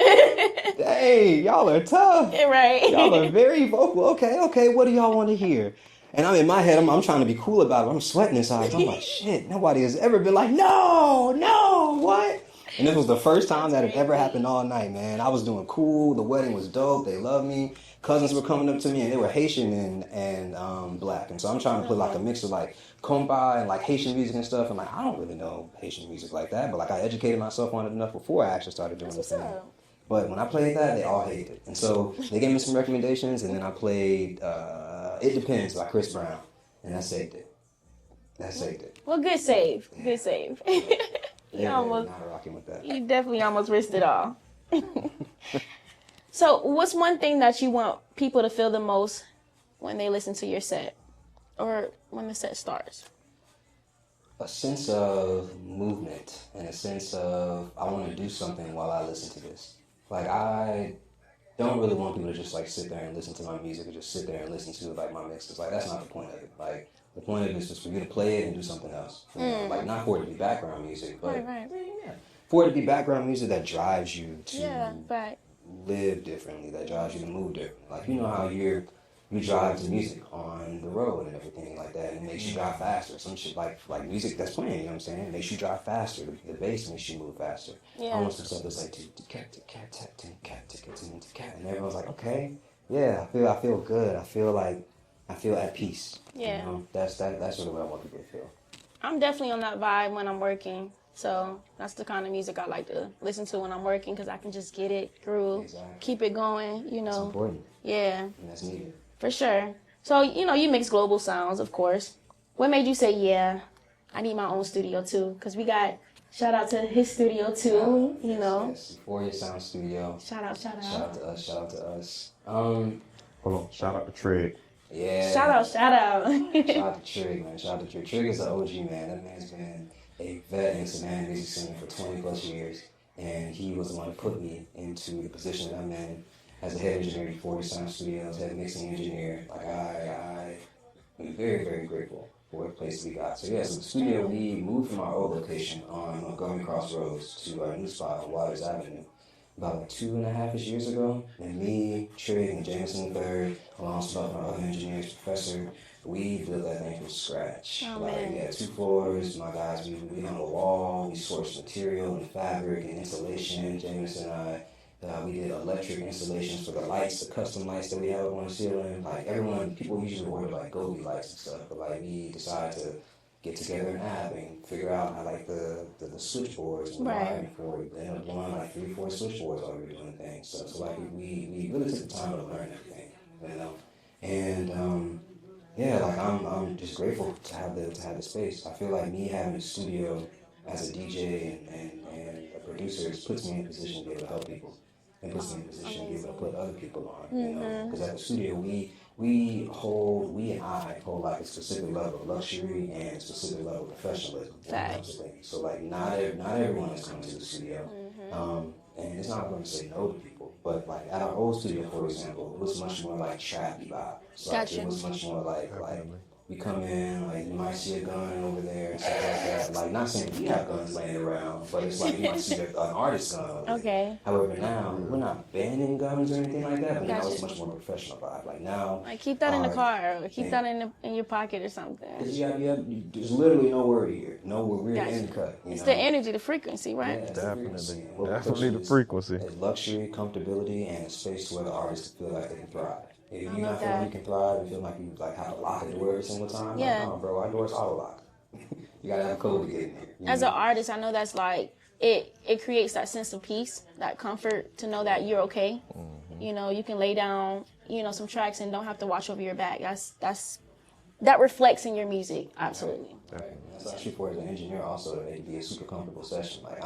Dang, y'all are tough. Right. Y'all are very vocal. Okay, what do y'all want to hear? And I'm in my head, I'm trying to be cool about it. I'm sweating inside. I'm like, shit, nobody has ever been like, no, what? And this was the first time that had ever happened all night, man. I was doing cool. The wedding was dope. They loved me. Cousins were coming up to me, and they were Haitian and black. And so I'm trying to play like a mix of like compa and like Haitian music and stuff. And like, I don't really know Haitian music like that, but like I educated myself on it enough before I actually started doing this thing. But when I played that, they all hated it. And so they gave me some recommendations, and then I played It Depends by Chris Brown. And that saved it. Well, good save. Yeah, not rocking with that. You definitely almost risked it all. So what's one thing that you want people to feel the most when they listen to your set or when the set starts? A sense of movement and a sense of I want to do something while I listen to this. Like, I don't really want people to just like sit there and listen to my music or just sit there and listen to like my mixes. Like, that's not the point of it. Like, the point of it is just for you to play it and do something else. You know? Like, not for it to be background music, but for it to be background music that drives you to live differently, that drives you to move differently. Like, you know how you drive to music on the road and everything like that, and it makes you drive faster. Some shit like music that's playing, you know what I'm saying? It makes you drive faster. The bass makes you move faster. I want some stuff that's like and everyone's like, okay, yeah, I feel good. I feel at peace. Yeah. You know? That's really what I want people to feel. I'm definitely on that vibe when I'm working. So that's the kind of music I like to listen to when I'm working because I can just get it, groove, keep it going, you know. It's important. Yeah. And that's needed. For sure. So, you know, you mix global sounds, of course. What made you say, yeah, I need my own studio too? Because we got, shout out to his studio too, you know. Yes, Euphoria Sound Studio. Shout out. Shout out to us. Hold on, shout out to Trig. Yeah. Shout out. Shout out to Trig, man. Shout out to Trig. Trig is an OG, man. That man's been a vet in Savannah music scene for 20 plus years. And he was the one who put me into the position that I'm in as a head engineer at Euphoria Sound Studios, head mixing engineer. Like, I am very, very grateful for the place we got. So yeah, so the studio, we moved from our old location on Montgomery Crossroads to our new spot on Waters Avenue. about like 2.5 years ago. And me, Trig, and Jameson III, along with some of our other engineers, professor, we built that thing from scratch. Oh, like man. we had 2 floors. My guys, we hung a wall. We sourced material and fabric and insulation. Jameson and I. We did electric installations for the lights, the custom lights that we have up on the ceiling. Like everyone, people usually order like Gobi lights and stuff, but like we decided to get together an app and figure out how like the switchboards and the wiring for it. They ended up blowing like 3-4 switchboards while we were doing things. So like we really took the time to learn everything, you know. And yeah, like I'm just grateful to have the space. I feel like me having a studio as a DJ and a producer puts me in a position to be able to help people. And puts me in a position to be able to put other people on, you know. Because at the studio, we and I hold like a specific level of luxury and a specific level of professionalism. So like not everyone is coming to the studio, and it's not going to say no to people. But like at our old studio, for example, it was much more like trappy vibe. So like, it was much more like we come in, like you might see a gun over there and stuff like that. Like not saying we have guns laying around, but it's like you might see an artist's gun over there. Okay. However, now we're not banning guns or anything like that, but now it's much more professional vibe. Like now, like keep that in the car or keep that in your pocket or something. There's literally no worry here. No, we're in the cut. It's the energy, the frequency, right? Yeah, Definitely the frequency. It's luxury, comfortability, and a space where the artists feel like they can thrive. If you not feel like you can thrive and feel like you like have to lock a door every single time, like, no, bro, our door's auto lock. You gotta have a code to get in here. As an artist, I know that's like it creates that sense of peace, that comfort to know that you're okay. You know, you can lay down, you know, some tracks and don't have to watch over your back. That reflects in your music, absolutely. Right. That's actually for as an engineer also that it can be a super comfortable session. Like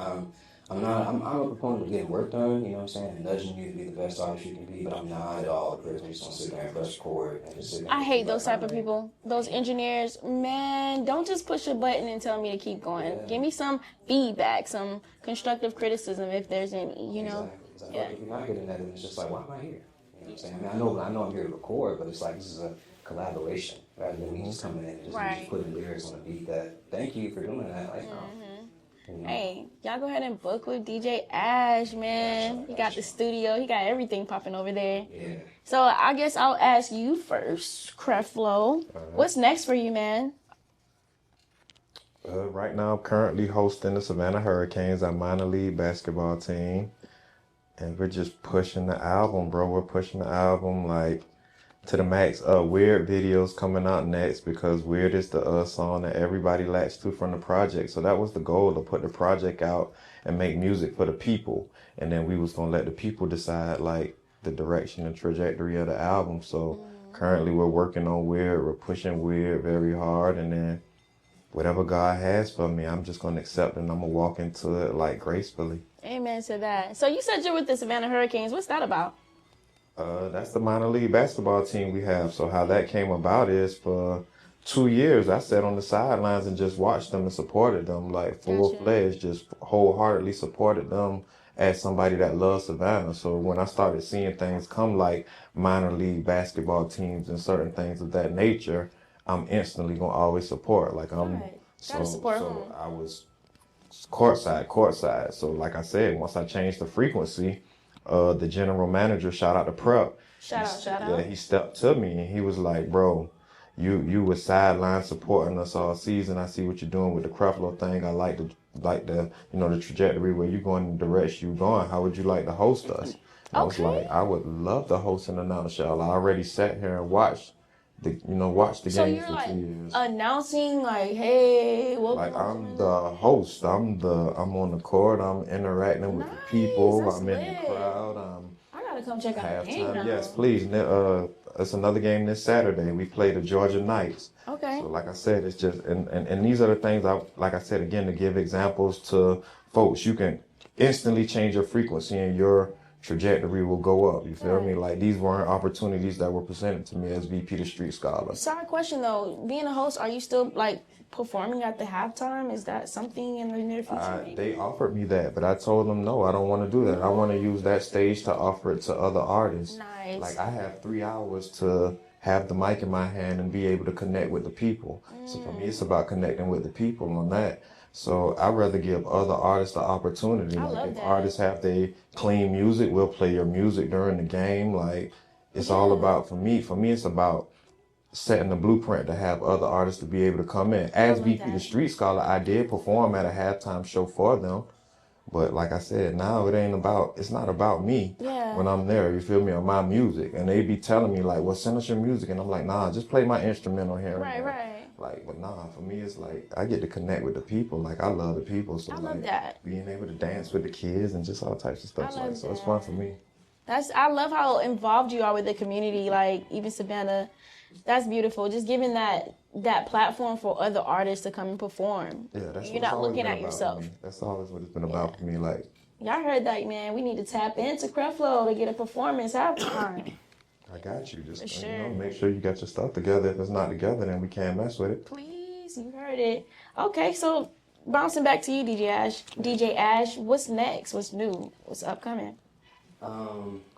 I'm a proponent of getting work done, you know what I'm saying, and nudging you to be the best artist you can be, but I'm not at all the person who's gonna sit there and press record and just sit there. I hate those type of people. Those engineers, man, don't just push a button and tell me to keep going. Yeah. Give me some feedback, some constructive criticism if there's any, you know. Exactly. If you're not getting that, then it's just like, why am I here? You know what I'm saying? I mean, I know I'm here to record, but it's like this is a collaboration rather than me just coming in and just putting lyrics on a beat. That thank you for doing that. Like, you know. Hey, y'all go ahead and book with DJ Ash, man. He got the studio. He got everything popping over there. Yeah. So I guess I'll ask you first, Creflo. What's next for you, man? Right now, I'm currently hosting the Savannah Hurricanes, our minor league basketball team. And we're just pushing the album, bro. We're pushing the album, like, to the max. Weird videos coming out next because Weird is the song that everybody latched to from the project. So that was the goal, to put the project out and make music for the people. And then we was going to let the people decide, like, the direction and trajectory of the album. So currently we're working on Weird. We're pushing Weird very hard. And then whatever God has for me, I'm just going to accept it and I'm going to walk into it, like, gracefully. Amen to that. So you said you're with the Savannah Hurricanes. What's that about? That's the minor league basketball team we have. So how that came about is for 2 years, I sat on the sidelines and just watched them and supported them, like full-fledged, just wholeheartedly supported them as somebody that loves Savannah. So when I started seeing things come like minor league basketball teams and certain things of that nature, I'm instantly going to always support. Like so I was courtside. So like I said, once I changed the frequency, the general manager, shout out to Prep. Shout out. Yeah, he stepped to me and he was like, bro, you were sideline supporting us all season. I see what you're doing with the Creflo thing. I like the the trajectory where you're going in the direction you're going. How would you like to host us? I was like, I would love to host an announce show. I already sat here and watched the games so you're for like 2 years. Announcing like, hey, like I'm the host. I'm on the court. I'm interacting with the people. I'm in the crowd. I gotta come check out the game now. Yes, please. It's another game this Saturday. We play the Georgia Knights. Okay. So like I said, it's just and these are the things like I said again, to give examples to folks. You can instantly change your frequency and your trajectory will go up. You feel me? Like these weren't opportunities that were presented to me as VP the Street Scholar. Sorry, question though. Being a host, are you still like performing at the halftime? Is that something in the near future? They offered me that, but I told them no. I don't want to do that. I want to use that stage to offer it to other artists. Nice. Like I have 3 hours to have the mic in my hand and be able to connect with the people. So for me, it's about connecting with the people on that. So I'd rather give other artists the opportunity. I Like love if that. artists have their clean music, we'll play your music during the game. Like it's all about for me it's about setting the blueprint to have other artists to be able to come in. As love VP the that. Street Scholar, I did perform at a halftime show for them. But like I said, now it's not about me Yeah. when I'm there, you feel me, or my music. And they be telling me like, well, send us your music. And I'm like, nah, just play my instrumental here. Right, and there. right. Like, but nah, for me, it's like, I get to connect with the people. Like, I love the people. So I like, love that. being able to dance with the kids and just all types of stuff. I love Like, so it's that. fun for me. I love how involved you are with the community. Like even Savannah, that's beautiful. Just giving that platform for other artists to come and perform. Yeah, that's You're what it's not always looking been at about yourself. for me. That's always what it's been about for me. Like, Y'all heard that, man. We need to tap into Creflo to get a performance halftime. I got you. Just For you know, sure. make sure you got your stuff together. If it's not together, then we can't mess with it. Please, you heard it. Okay, so bouncing back to you, DJ Ash. DJ Ash, what's next? What's new? What's upcoming?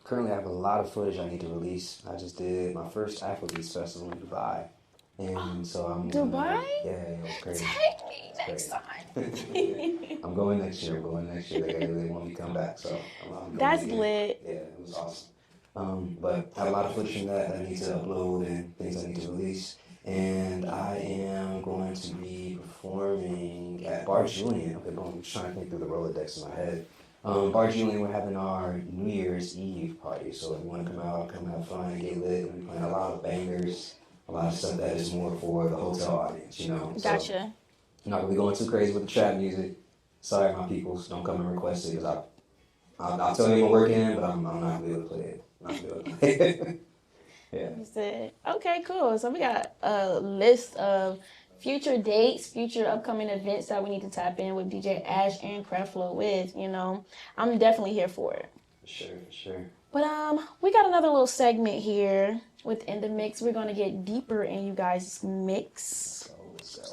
Currently, I have a lot of footage I need to release. I just did my first Afrobeats festival in Dubai, and so I'm Dubai? it was crazy. Take me next time. I'm going next year. They want me to come back, so I'm going That's again. lit. Yeah, it was awesome. But I have a lot of footage from that I need to upload and things I need to release. And I am going to be performing at Bar Julian. Okay, I'm just trying to think through the Rolodex in my head. Bar Julian, we're having our New Year's Eve party. So if you want to come out, come have fun, get lit. We're playing a lot of bangers, a lot of stuff that is more for the hotel audience, you know. Gotcha. So I'm not really going too crazy with the trap music. Sorry, my peoples, don't come and request it because I'll tell you I'm working, but I'm not gonna be able to play it. Not gonna be able to play it. Yeah. You said, okay, cool. So we got a list of future dates, future upcoming events that we need to tap in with DJ Ash and Creflo with, you know. I'm definitely here for it. For sure. But we got another little segment here within the mix. We're gonna get deeper in you guys' mix.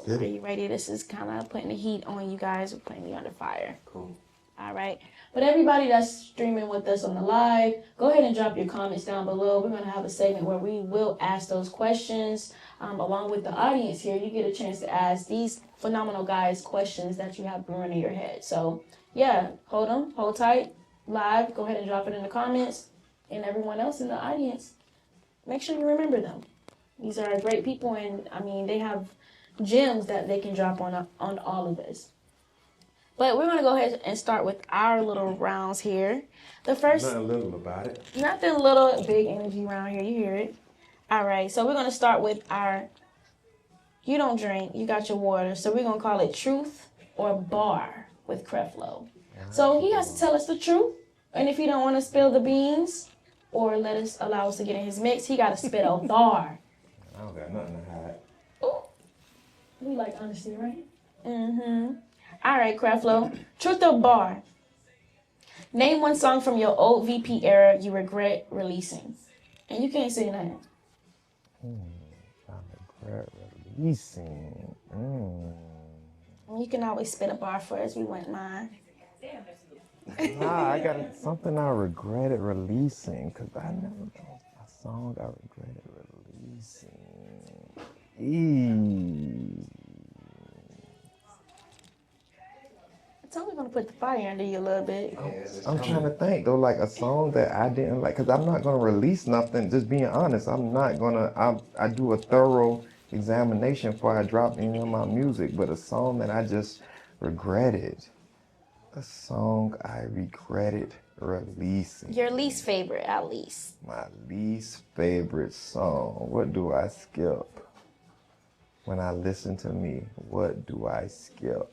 Are you ready? This is kind of putting the heat on you guys. We're putting you under fire. Cool. All right. But everybody that's streaming with us on the live, go ahead and drop your comments down below. We're going to have a segment where we will ask those questions. Along with the audience here, you get a chance to ask these phenomenal guys questions that you have brewing in your head. So, yeah, hold tight, live. Go ahead and drop it in the comments. And everyone else in the audience, make sure you remember them. These are great people, and, I mean, they have gems that they can drop on all of us. But we're going to go ahead and start with our little rounds here. The first... Nothing little about it. Nothing little, big energy around here. You hear it. All right, so we're going to start with our... You don't drink, you got your water. So we're going to call it Truth or Bar with Creflo. So he has to tell us the truth. And if he don't want to spill the beans or allow us to get in his mix, he got to spit a bar. I don't got nothing to hide. Ooh. We like honesty, right? Mm-hmm. All right, Creflo. Truth or bar? Name one song from your old VP era you regret releasing. And you can't say nothing. I regret releasing. You can always spit a bar for us. We wouldn't mind. Nah, I got something I regretted releasing because I never know a song I regretted releasing. It's only gonna put the fire under you a little bit. I'm trying to think though, like a song that I didn't like, because I'm not gonna release nothing. Just being honest, I'm not gonna. I do a thorough examination before I drop any of my music. But a song that I just regretted, a song I regretted releasing. Your least favorite, at least. My least favorite song. What do I skip? When I listen to me, what do I skip?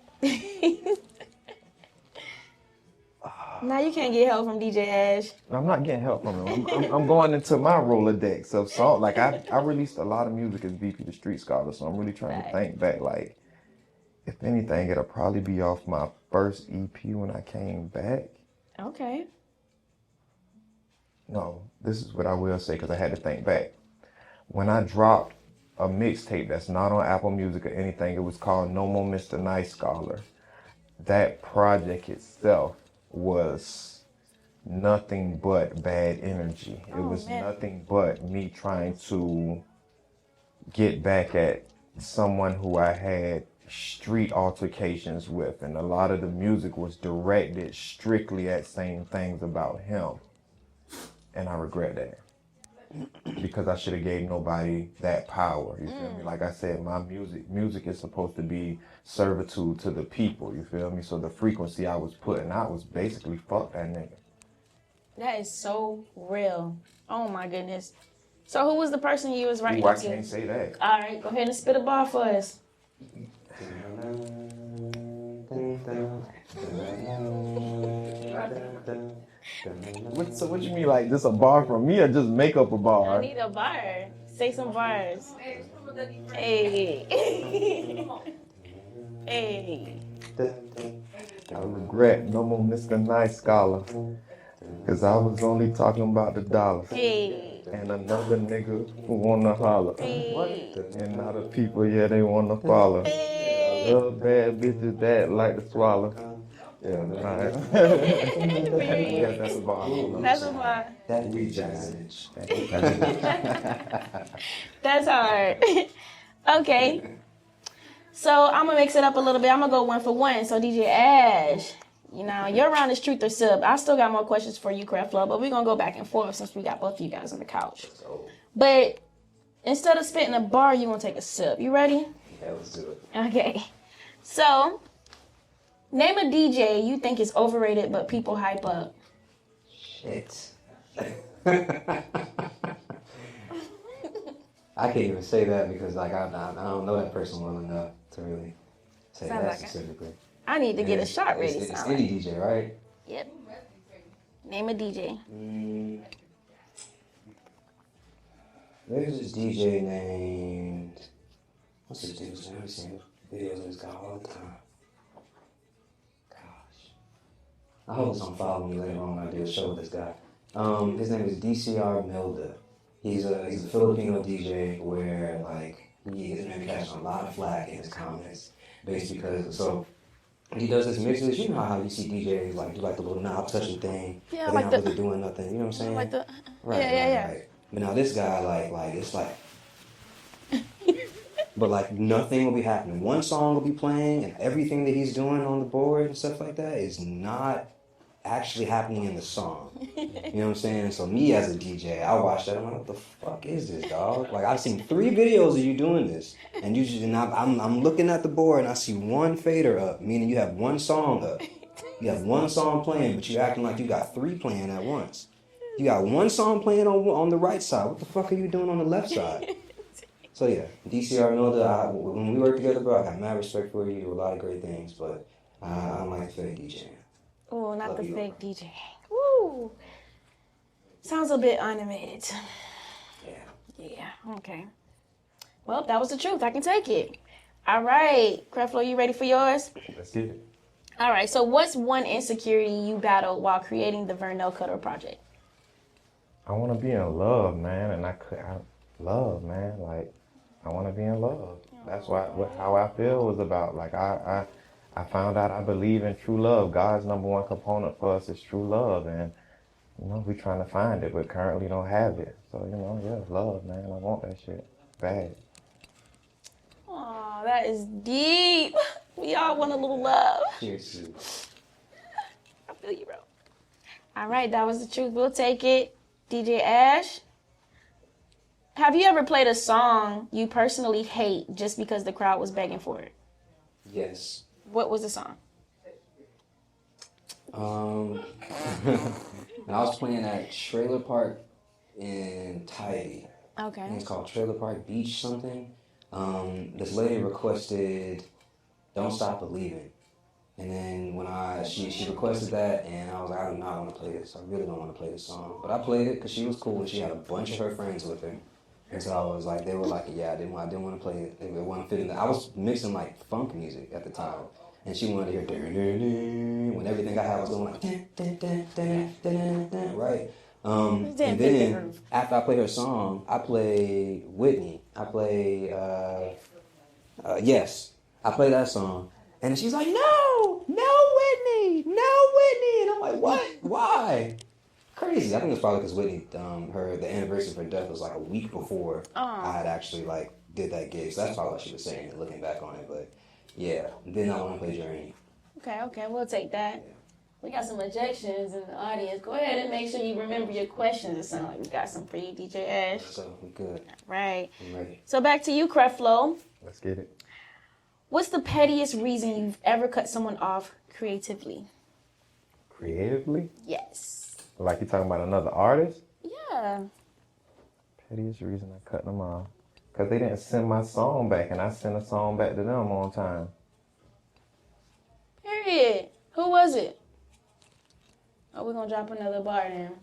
Now you can't get help from DJ Ash. I'm not getting help from him. I'm going into my Rolodex of song. Like I released a lot of music as VP the Street Scholar, so I'm really trying to think back. Like, if anything, it'll probably be off my first EP when I came back. Okay. No, this is what I will say because I had to think back. When I dropped a mixtape that's not on Apple Music or anything, it was called No More Mr. Nice Scholar. That project itself was nothing but bad energy. It was nothing but me trying to get back at someone who I had street altercations with, and a lot of the music was directed strictly at saying things about him, and I regret that. Because I should have gave nobody that power, you feel me? Like I said, my music is supposed to be servitude to the people, you feel me? So the frequency I was putting out was basically fuck that nigga. That is so real. Oh my goodness. So who was the person you was writing Ooh, I to? can't say that. All right, go ahead and spit a bar for us. So what you mean, like this a bar from me or just make up a bar? I need a bar. Say some bars. Hey. Hey. I regret no more Mr. Nice Scholar, cause I was only talking about the dollars. Hey. And another nigga who wanna holler. Hey. And now the people, yeah, they wanna follow. Hey. Love bad bitches that like to swallow. Yeah, alright. Yeah, that's a bar. That's a bar. That reject. That's hard. Okay. So I'm gonna mix it up a little bit. I'm gonna go 1 for 1. So DJ Ash, you know, your round is truth or sub. I still got more questions for you, Creflo, but we're gonna go back and forth since we got both of you guys on the couch. But instead of spitting a bar, you're gonna take a sip. You ready? Yeah, let's do it. Okay. So name a DJ you think is overrated but people hype up. Shit. I can't even say that because like I don't know that person well enough to really say Sounds that like specifically. I need to get a shot ready. It's sound any like. DJ, right? Yep. Name a DJ. There's this DJ named what's his dude's name? I've seen videos of this guy all the time. Gosh. I hope it's on follow me later on when I do a show with this guy. His name is DCR Milda. He's a Filipino DJ where like he's been catching a lot of flack in his comments based because so he does this mixes. You know how you see DJs like do like the little knob touching thing, Yeah, but like they're not the- really doing nothing. You know what I'm saying? Like the Right, yeah. right. But now this guy like it's like but like nothing will be happening. One song will be playing and everything that he's doing on the board and stuff like that is not actually happening in the song. You know what I'm saying? So me as a DJ, I watched that. I'm like, what the fuck is this, dog? Like I've seen 3 videos of you doing this, and you just I'm looking at the board and I see one fader up, meaning you have one song up. You have one song playing, but you acting like you got 3 playing at once. You got one song playing on the right side. What the fuck are you doing on the left side? So yeah, DCR Milda, when we work together, bro, I got mad respect for you. You do a lot of great things, but I don't like the fake DJ. Oh, not Love the you. fake DJ. Woo. Sounds a bit animated. Yeah. Yeah, okay. Well, that was the truth. I can take it. All right. Creflo, you ready for yours? Let's get it. All right. So what's one insecurity you battled while creating the Vernell Cutter project? I want to be in love, man, and I love, man. Like, I want to be in love. That's how I feel was about. Like, I found out I believe in true love. God's number 1 component for us is true love, and you know we're trying to find it, but currently don't have it. So you know, yeah, love, man. I want that shit bad. Oh, that is deep. We all want a little love. Cheers. I feel you, bro. All right, that was the truth. We'll take it. DJ Ash, have you ever played a song you personally hate just because the crowd was begging for it? Yes. What was the song? And I was playing at Trailer Park in Tidy. I think Okay. it's called Trailer Park Beach something. This lady requested "Don't Stop Believing," and then when she requested that, and I was like, I do not want to play this. I really don't want to play this song, but I played it because she was cool and she had a bunch of her friends with her. And so I was like, they were like, yeah, I didn't want to play it. They weren't fitting. I was mixing like funk music at the time, and she wanted to hear dun, dun, dun, when everything I had was going like dun, dun, dun, dun, dun, dun, right. And then after I play her song, I play Whitney. I play Yes. I play that song, and she's like, no Whitney, and I'm like, what? Why? Crazy. I think it's probably because Whitney, the anniversary of her death was like a week before I had actually like did that gig. So that's probably what she was saying, looking back on it. But Yeah, then I want to play Journey. Okay, we'll take that. We got some objections in the audience. Go ahead and make sure you remember your questions. It sounds like we got some for you, DJ Ash. So we good. Right. I'm ready. So back to you, Creflo. Let's get it. What's the pettiest reason you've ever cut someone off creatively? Creatively? Yes. Like you talking about another artist? Yeah. Pettiest reason I cut them off. Because they didn't send my song back, and I sent a song back to them on time. Period. Who was it? Oh, we're going to drop another bar then.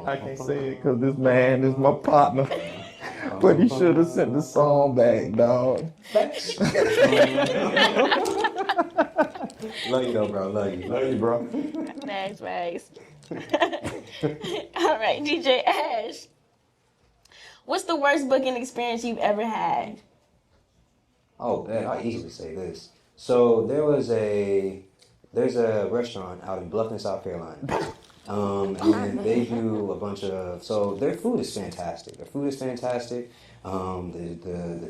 I can't say it because this man is my partner. But he should have sent the song back, dog. Love you though, bro. Love you. Love you, bro. Thanks. All right, DJ Ash. What's the worst booking experience you've ever had? Oh, man, I easily say this. So there's a restaurant out in Bluffton, South Carolina. And they do a bunch of, so their food is fantastic. The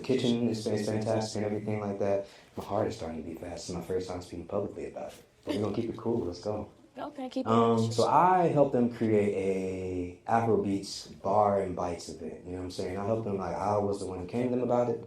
kitchen is fantastic and everything like that. My heart is starting to beat fast. It's my first time speaking publicly about it. But we're gonna keep it cool. Let's go. Okay, keep it. So I helped them create a Afrobeats bar and bites event. You know what I'm saying? I helped them, like, I was the one who came to them about it.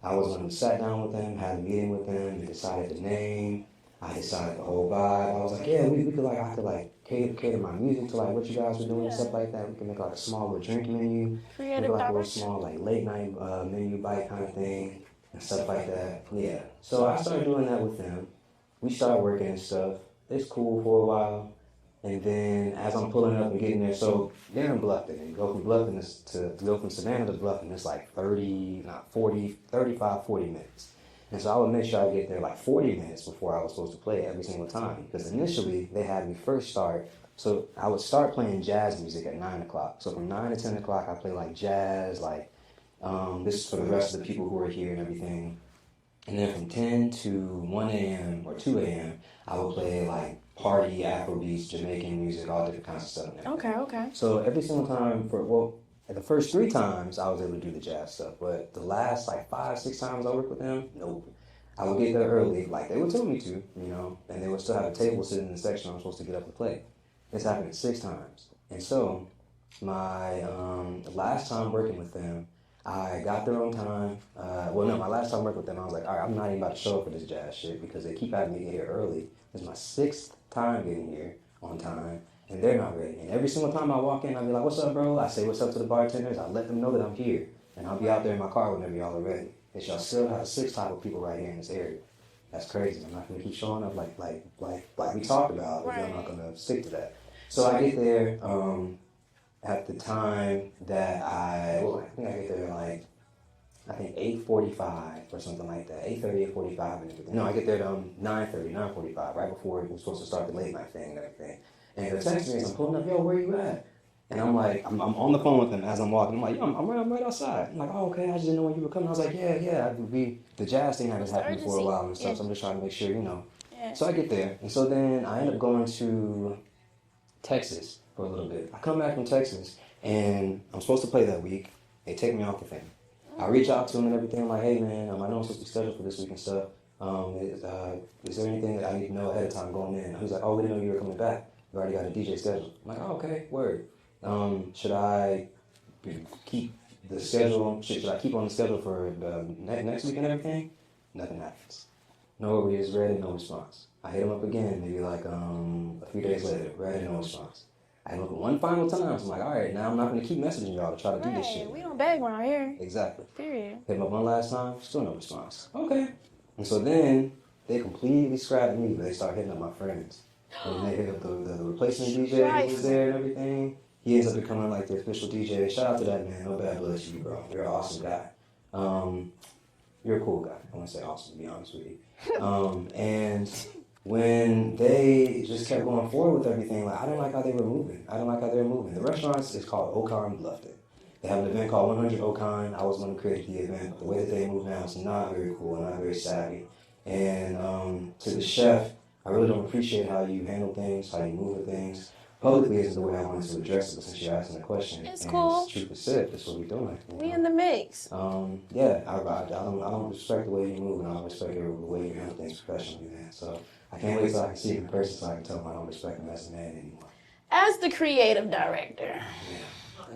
I was the one who sat down with them, had a meeting with them, we decided the name, I decided the whole vibe. I was like, yeah, we could, like, I could, like, cater my music to, like, what you guys were doing and stuff like that. We can make, like, a small little drink menu, Creative like a little direction. small, like, late night menu bite kind of thing and stuff like that. Yeah. So I started doing that with them. We started working and stuff. It's cool for a while. And then as I'm pulling up and getting there, so they're in Bluffton, and go from Bluffton to go from Savannah to Bluffton, it's like 35, 40 minutes. And so I would make sure I get there like 40 minutes before I was supposed to play every single time. Because initially they had me first start, so I would start playing jazz music at 9 o'clock. So from 9 to 10 o'clock I play like jazz, like this is for the rest of the people who are here and everything. And then from 10 to 1 a.m. or 2 a.m. I would play like party, Afrobeats, Jamaican music, all different kinds of stuff. And everything. Okay. So every single time the first 3 times I was able to do the jazz stuff, but the last like 5, 6 times I worked with them, nope. I would get there early, like they would tell me to, you know, and they would still have a table sitting in the section I'm supposed to get up and play. This happened 6 times. And so my last time working with them, I got there on time. My last time working with them, I was like, all right, I'm not even about to show up for this jazz shit because they keep having me get here early. This is my 6th time getting here on time, and they're not ready. And every single time I walk in, I'll be like, what's up, bro? I say what's up to the bartenders. I let them know that I'm here, and I'll be out there in my car whenever y'all are ready. They shall still have 6 type of people right here in this area. That's crazy. I'm not going to keep showing up like we talked about if y'all not going to stick to that. So I get there at the time that I think I get there like, 8:45 or something like that. 8:30, 8:45 and everything. No, I get there at 9:30, 9:45, right before we were supposed to start the late night thing and everything. And they text me as I'm pulling up, yo, where you at? And I'm like, I'm on the phone with them as I'm walking. I'm like, yo, I'm right outside. I'm like, oh, okay, I just didn't know when you were coming. I was like, yeah. The jazz thing has happened for a while and stuff, so I'm just trying to make sure, you know. Yeah. So I get there. And so then I end up going to Texas for a little bit. I come back from Texas, and I'm supposed to play that week. They take me off the thing. I reach out to him and everything. I'm like, hey, man, I know I'm supposed to be scheduled for this week and stuff. Is there anything that I need to know ahead of time going in? He's like, oh, we didn't know you were coming back. We already got a DJ scheduled. I'm like, oh, okay, word. Should I keep the schedule? Should I keep on the schedule for next week and everything? Nothing happens. No read is read, no response. I hit him up again, maybe like a few days later, read, no response. I hit him up one final time. So I'm like, all right, now I'm not going to keep messaging y'all to try to do this shit. We don't beg around here. Exactly. Period. Hit him up one last time, still no response. Okay. And so then they completely scrapped me, but they started hitting up my friends. And they hit up the replacement DJ who was there and everything. He ends up becoming like the official DJ. Shout out to that man. No bad blood to you, bro. You're an awesome guy. You're a cool guy. I want to say awesome, to be honest with you. And when they just kept going forward with everything, like I didn't like how they were moving. The restaurant is called Okan Bluffton. They have an event called 100 Okan. I was going to create the event, but the way that they move now is not very cool, not very savvy. And to the chef, I really don't appreciate how you handle things, how you move with things. publicly isn't the way I wanted to address it, but since you're asking the question, It's and cool. it's truth is said, that's what we're doing. We in the mix. Yeah, I don't respect the way you move, and I don't respect the way you handle things professionally, man. So I can't wait till I can see him in person so I can tell him I don't respect him as a man anymore. As the creative director,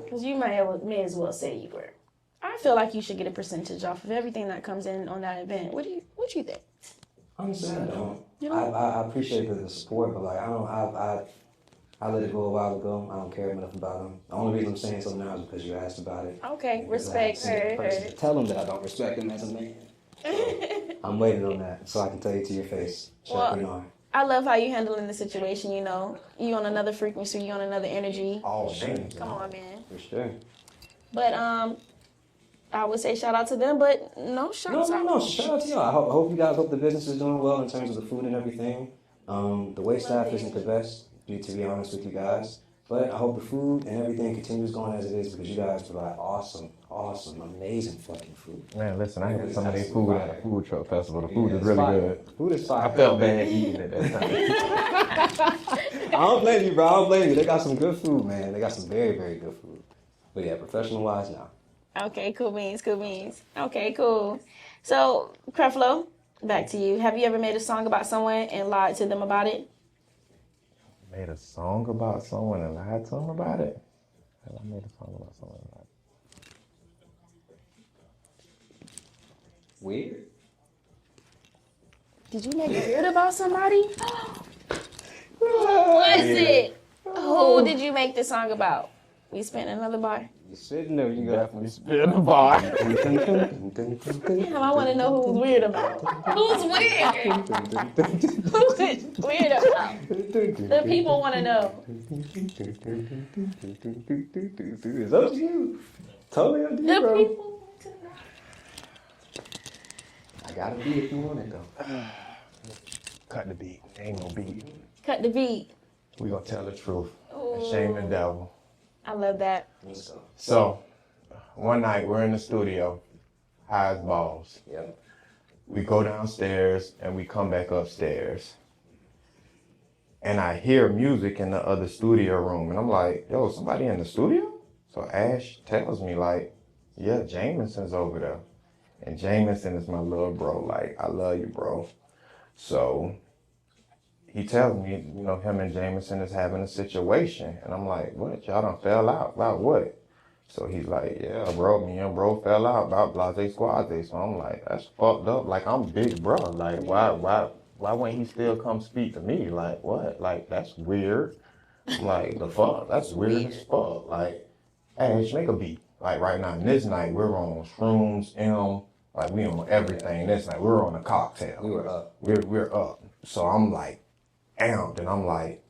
because you may as well say you were. I feel like you should get a percentage off of everything that comes in on that event. What do you think? Honestly, I don't. You know? I appreciate the support, but like I let it go a while ago. I don't care enough about him. The only reason I'm saying so now is because you asked about it. Okay, respect. Heard. Tell him that I don't respect him as a man. I'm waiting on that so I can tell you to your face. I love how you handling the situation, you know. You on another frequency, you on another energy. Oh, shame. Come on, man. For sure. But I would say shout out to them, but no shout out. No. Shout out to y'all. I hope you guys hope the business is doing well in terms of the food and everything. The wait staff isn't the best, to be honest with you guys. But I hope the food and everything continues going as it is because you guys provide awesome, amazing fucking food. Man, listen, I had some of their food at a food truck festival. The food is really fire. good. Food is fire. I felt bad eating it that time. I don't blame you, bro. I don't blame you. They got some good food, man. They got some very, very good food. But yeah, professional-wise, now. Okay, cool beans. Okay, cool. So, Creflo, back to you. Have you ever made a song about someone and lied to them about it? Made a song about someone and lied to them about it? I made a song about someone and lied. Weird? Did you make it weird about somebody? Who was it? Who did you make this song about? We spent another bar. You sitting there, you Definitely spit a bar. Damn, I want to know who's weird about. Who's weird? Who's weird about? The people want to know. It's up to you. Totally up to you, The bro. people want to know. I got a beat if you want it, though. Cut the beat. Ain't no beat. Cut the beat. We gonna tell the truth. And shame the devil. I love that. Let's go. So, one night we're in the studio, high as balls. Yep. We go downstairs and we come back upstairs. And I hear music in the other studio room. And I'm like, yo, somebody in the studio? So Ash tells me like, yeah, Jameson's over there. And Jameson is my little bro. Like, I love you, bro. So he tells me, you know, him and Jameson is having a situation. And I'm like, what? Y'all done fell out? About what? So he's like, yeah, bro, me and bro fell out about blase squaze. So I'm like, that's fucked up. Like, I'm big bro. Like, why wouldn't he still come speak to me? Like, what? Like, that's weird. Like, the fuck? That's weird as fuck. Like, Ash, make a beat. Like, right now, this night, we're on shrooms, like, we on everything this night. We're on a cocktail. We were up. We're up. So I'm like, amped, and I'm like,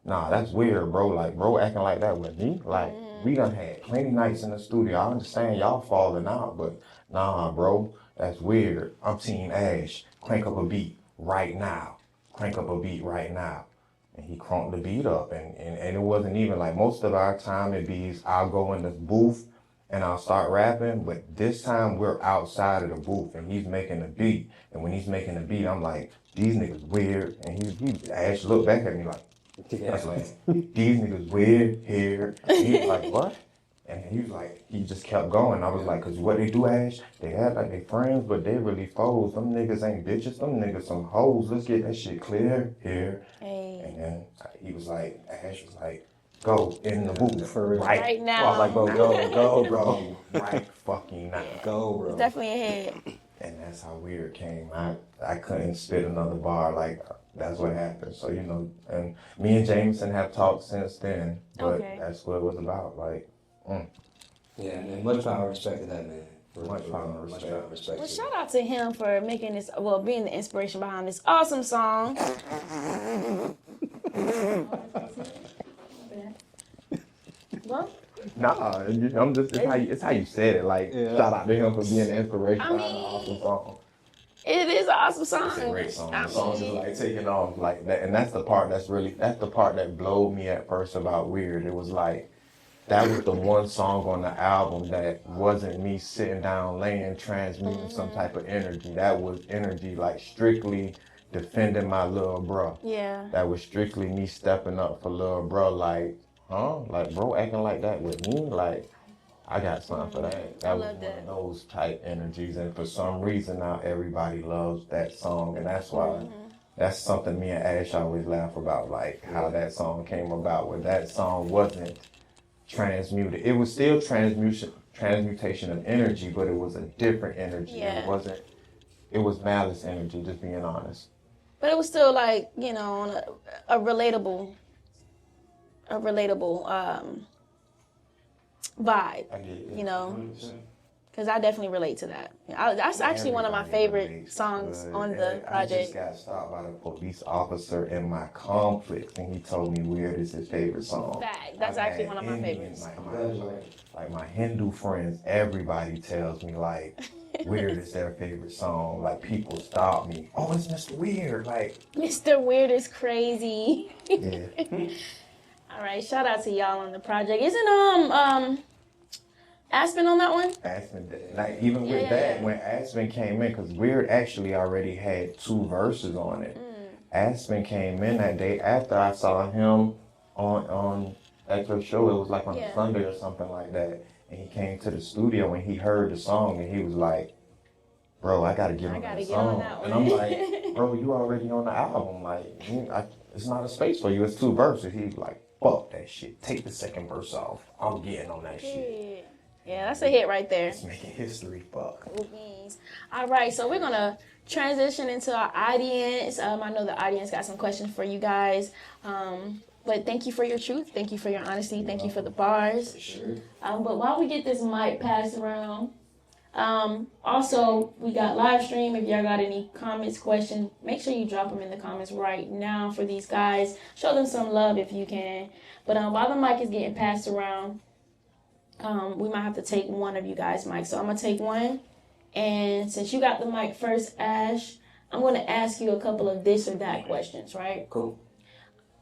nah, that's weird, bro. Like, bro acting like that with me. Like, we done had plenty nights in the studio. I understand y'all falling out, but nah, bro, that's weird. I'm Team Ash. Crank up a beat right now. Crank up a beat right now. And he cranked the beat up, and it wasn't even like most of our time it be I'll go in the booth and I'll start rapping, but this time we're outside of the booth and he's making the beat. And when he's making the beat, I'm like, these niggas weird. And he Ash looked back at me like, I was like, these niggas weird here. And he was like, what? And he was like, he just kept going. I was like, cause what they do, Ash, they act like they friends, but they really foes. Them niggas ain't bitches, them niggas some hoes. Let's get that shit clear here. Hey. And then he was like, Ash was like, go in the booth. For real. Right now. I was like, bro, go, bro. Right fucking now. Go, bro. Definitely ahead. And that's how weird came. I couldn't spit another bar. Like, that's what happened. So, you know, and me and Jameson have talked since then. But that's what it was about. Like, Yeah, man. Much power and respect to that, man. Much power and respect. Well, shout out to him for making this, well, being the inspiration behind this awesome song. Well, nah, I'm just, it's how you said it. Like, shout out to him for being the inspiration behind an awesome song. it is an awesome song. It's a great song. The song is like taking off like that. And that's the part that's the part that blowed me at first about Weird. It was like, that was the one song on the album that wasn't me sitting down, laying, transmuting some type of energy. That was energy like strictly defending my little bro. Yeah. That was strictly me stepping up for little bro. Like, huh? Like, bro acting like that with me? Like, I got something for that. That was love one that. of those type energies. And for some reason now everybody loves that song. And that's why that's something me and Ash always laugh about, like how that song came about, where that song wasn't transmuted. It was still transmutation of energy, but it was a different energy. Yeah. It was malice energy, just being honest. But it was still like, you know, on a relatable vibe, I get it. you know, 100%. because I definitely relate to that. That's actually one of my Everybody favorite relates, songs but on the I just project. got stopped by the police officer in my complex, and he told me Weird is his favorite song. Fact. That's I've actually had one of my Indians, favorites. like my Hindu friends, everybody tells me like Weird is their favorite song. Like people stop me. Oh, it's Mr. Weird. Like Mr. Weird is crazy. yeah. All right, shout out to y'all on the project. Isn't Aspen on that one? Aspen, like even with that, when Aspen came in, because Weird actually already had 2 verses on it. Aspen came in that day after I saw him on at your show. It was like on a Sunday or something like that. And he came to the studio and he heard the song and he was like, "Bro, I gotta get on that song." And I'm like, "Bro, you already on the album. Like, it's not a space for you. It's 2 verses." He's like, "Fuck that shit. Take the second verse off. I'm getting on that shit." Yeah, that's a hit right there. It's making history. Fuck. All right, so we're gonna transition into our audience. I know the audience got some questions for you guys. But thank you for your truth. Thank you for your honesty. Thank you for the bars. Sure. But while we get this mic passed around, also we got live stream. If y'all got any comments, questions, make sure you drop them in the comments right now for these guys. Show them some love if you can. But while the mic is getting passed around, we might have to take one of you guys' mic. So I'm gonna take one. And since you got the mic first, Ash, I'm gonna ask you a couple of this or that questions, right? Cool.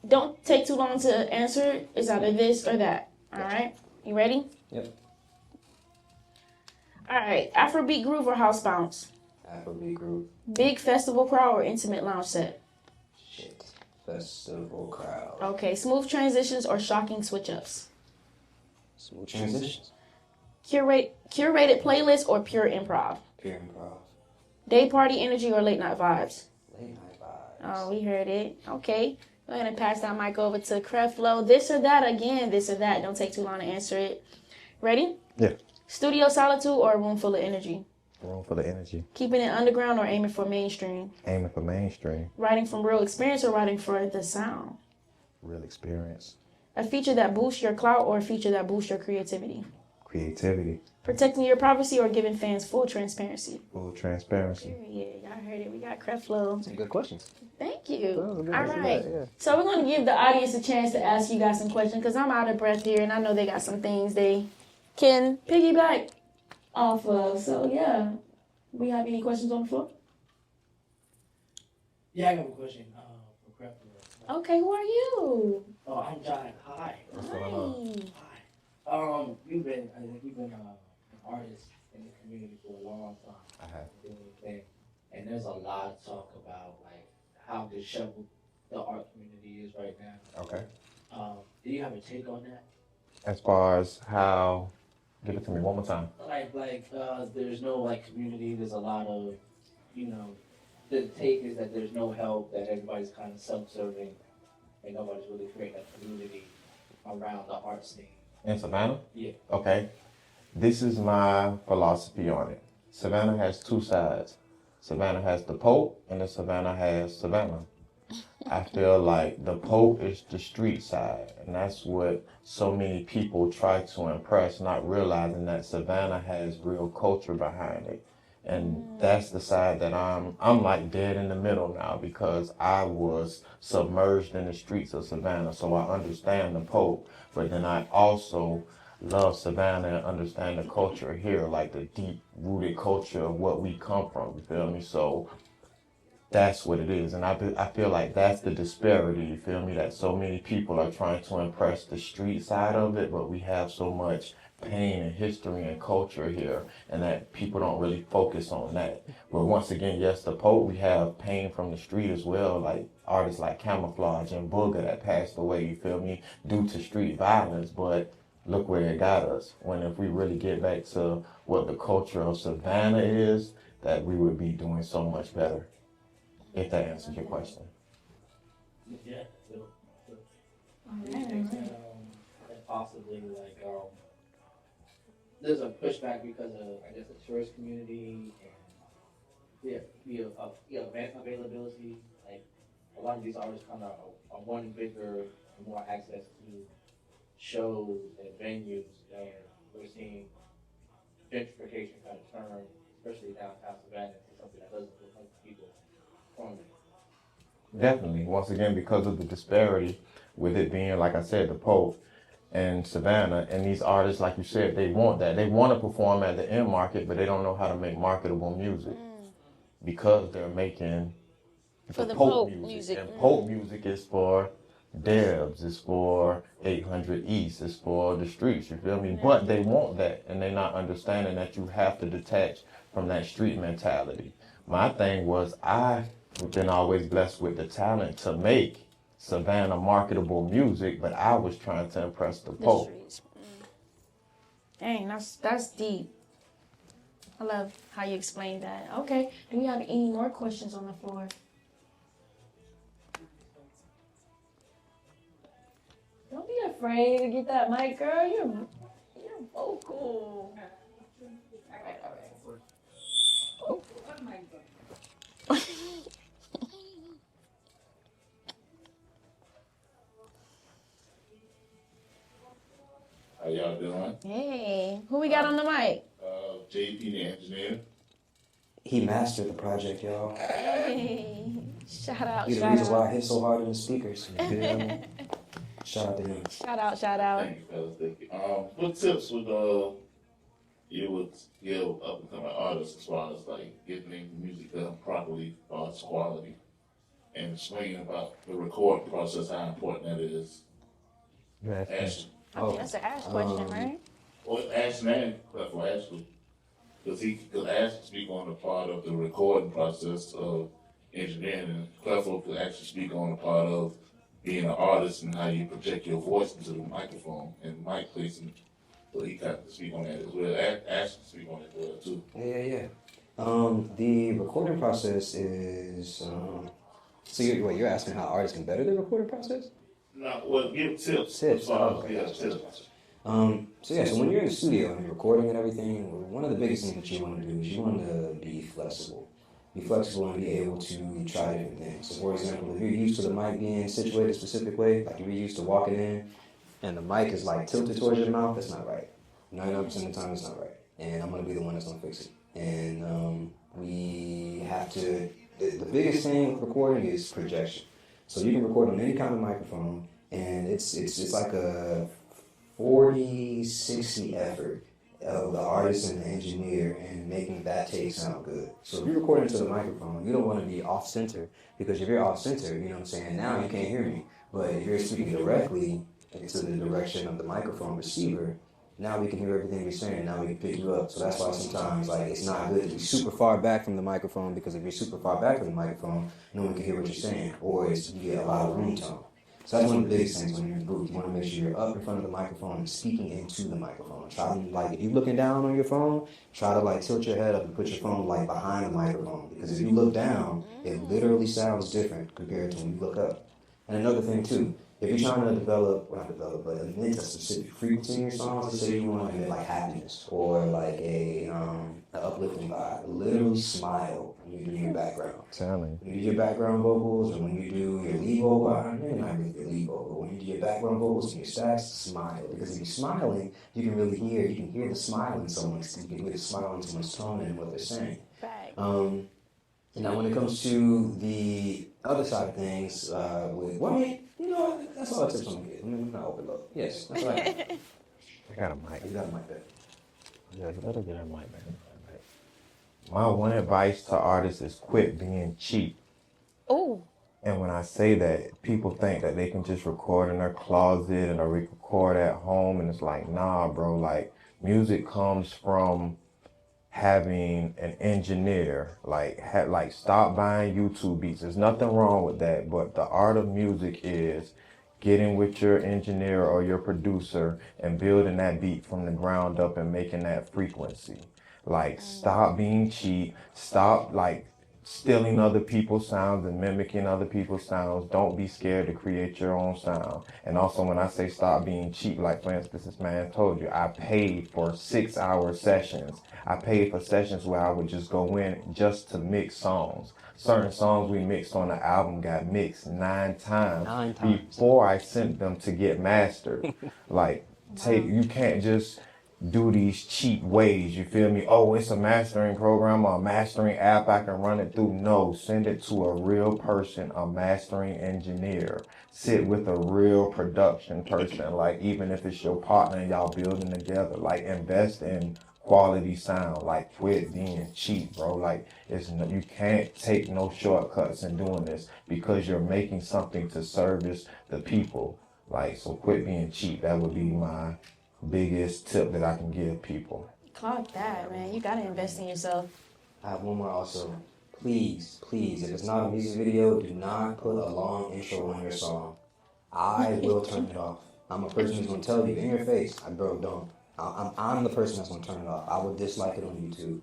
Don't take too long to answer. It's either this or that. All right? You ready? Yep. All right. Afrobeat groove or house bounce? Afrobeat group. Big festival crowd or intimate lounge set? Shit. Festival crowd. Okay. Smooth transitions or shocking switch ups? Smooth transitions. Curated playlist or pure improv? Pure improv. Day party energy or late night vibes? Late night vibes. Oh, we heard it. Okay. Go ahead and pass that mic over to Creflo. This or that again. This or that. Don't take too long to answer it. Ready? Yeah. Studio solitude or a room full of energy? Room for the energy. Keeping it underground or aiming for mainstream? Aiming for mainstream. Writing from real experience or writing for the sound? Real experience. A feature that boosts your clout or a feature that boosts your creativity? Creativity. Protecting your privacy or giving fans full transparency? Full transparency. Yeah, y'all heard it. We got Creflo. Some good questions. Thank you. Well, good All answer right. to that, yeah. So we're going to give the audience a chance to ask you guys some questions because I'm out of breath here and I know they got some things they can piggyback off of. So, yeah. We have any questions on the floor? Yeah, I got a question for Creflo. Okay, who are you? Oh, I'm John. Hi. Hi. Hi. You've been an artist in the community for a long time. I have. Doing your thing. And there's a lot of talk about like how disheveled the art community is right now. Okay. Do you have a take on that? As far as how, give it to me one more time. There's no like community. There's a lot of, the take is that there's no help. That everybody's kind of self-serving, and nobody's really creating a community around the art scene. In Savannah? Yeah. Okay. This is my philosophy on it. Savannah has 2 sides. Savannah has the Pope, and the Savannah has Savannah. I feel like the Pope is the street side, and that's what so many people try to impress, not realizing that Savannah has real culture behind it. And that's the side that I'm like dead in the middle now because I was submerged in the streets of Savannah, so I understand the Pope, but then I also love Savannah and understand the culture here, like the deep-rooted culture of what we come from, you feel me? So That's what it is. And I feel like that's the disparity, you feel me? That so many people are trying to impress the street side of it, but we have so much pain and history and culture here, and that people don't really focus on that. But once again, yes, the Pope, we have pain from the street as well, like artists like Camouflage and Booger that passed away, you feel me, due to street violence. But look where it got us. When if we really get back to what the culture of Savannah is, that we would be doing so much better. If that answers your question. Yeah. Do you think that possibly like there's a pushback because of I guess the tourist community and event availability? Like a lot of these artists kind of are wanting bigger and more access to shows and venues, and we're seeing gentrification kind of turn, especially downtown Savannah, to something that doesn't look like people from it. Definitely. Once again, because of the disparity with it being, like I said, the Pope and Savannah, and these artists, like you said, they want that. They want to perform at the end market, but they don't know how to make marketable music because they're making For the Pope music. And Pope music is for Debs, it's for 800 East, it's for the streets, you feel me? But they want that, and they're not understanding that you have to detach from that street mentality. My thing was I've been always blessed with the talent to make Savannah marketable music, but I was trying to impress the Pope. Dang, that's deep. I love how you explained that. Okay, do we have any more questions on the floor? Don't be afraid to get that mic, girl. You're vocal. All right. Oh. How y'all doing? Hey, who we got on the mic? JP the engineer. He mastered the project, y'all. Hey, shout out, He's the reason why I hit so hard in the speakers. You feel me? Shout out to him. Shout out. Thank you, fellas. Thank you. What tips would you would give up and coming artists as far as like getting their music done properly, as far as quality, and explaining about the recording process, how important that is? Ash. I think that's an Ash question, right? Well, Ash and Creflo actually, because Ash can speak on the part of the recording process of engineering, and Creflo could actually speak on the part of being an artist and how you project your voice into the microphone and mic placement. So he got to speak on that as well. Ash can speak on it as well too. Yeah. The recording process is. So you're asking how artists can better the recording process? No, well, give tips. Tips. Okay. Yeah, tips. So when you're in the studio and you're recording and everything, one of the biggest things that you want to do is you want to be flexible. Be flexible and be able to try different things. So for example, if you're used to the mic being situated a specific way, like if you're used to walking in and the mic is like tilted towards your mouth, that's not right. 99% of the time it's not right. And I'm going to be the one that's going to fix it. And we have to, the biggest thing with recording is projection. So you can record on any kind of microphone, and it's like a 40-60 effort of the artist and the engineer and making that take sound good. So if you're recording into the microphone, you don't want to be off center, because if you're off center, you know what I'm saying, now you can't hear me. But if you're speaking directly into the direction of the microphone receiver, now we can hear everything you're saying, now we can pick you up. So that's why sometimes like it's not good to be super far back from the microphone, because if you're super far back from the microphone, no one can hear what you're saying, or you get a lot of room tone. So that's one of the biggest things when you're in the booth. You want to make sure you're up in front of the microphone and speaking into the microphone. Try to, like, if you're looking down on your phone, try to, like, tilt your head up and put your phone, like, behind the microphone. Because if you look down, it literally sounds different compared to when you look up. And another thing, too, if you're trying to emit a specific frequency in your songs, let's say you want to emit, like, happiness or, like, an uplifting vibe, literally smile when you do your background. When you do your background vocals, or when you do your lead vocal, maybe not really your lead vocal, but when you do your background vocals and your stacks, smile. Because if you're smiling, you can hear the smile in someone's, you can hear the smile in someone's tone and what they're saying. Right. Now, when it comes to the other side of things, that's all the tips I'm going to give. I'm not overload. Yes, that's what I got. I got a mic. You got a mic there. Yeah, you better get a mic, man. My one advice to artists is quit being cheap. Oh. And when I say that, people think that they can just record in their closet and or record at home, and it's like, nah, bro. Like, music comes from having an engineer. Like, stop buying YouTube beats. There's nothing wrong with that, but the art of music is getting with your engineer or your producer and building that beat from the ground up and making that frequency. Like, stop being cheap. Stop, like, stealing other people's sounds and mimicking other people's sounds. Don't be scared to create your own sound. And also, when I say stop being cheap, like for instance, this man told you, I paid for 6-hour sessions. I paid for sessions where I would just go in just to mix songs. Certain songs we mixed on the album got mixed 9 times before I sent them to get mastered. Like, you can't just do these cheap ways, you feel me? Oh, it's a mastering program or a mastering app, I can run it through. No, send it to a real person, a mastering engineer. Sit with a real production person, like even if it's your partner and y'all building together, like invest in quality sound. Like, quit being cheap, bro. Like, you can't take no shortcuts in doing this because you're making something to service the people. Like, so quit being cheap. That would be my biggest tip that I can give people. Clock that, man. You gotta invest in yourself. I have one more also. Please, if it's not a music video, do not put a long intro on your song. I will turn it off. I'm a person who's gonna tell you in your face, bro, don't. I'm the person that's gonna turn it off. I would dislike it on YouTube.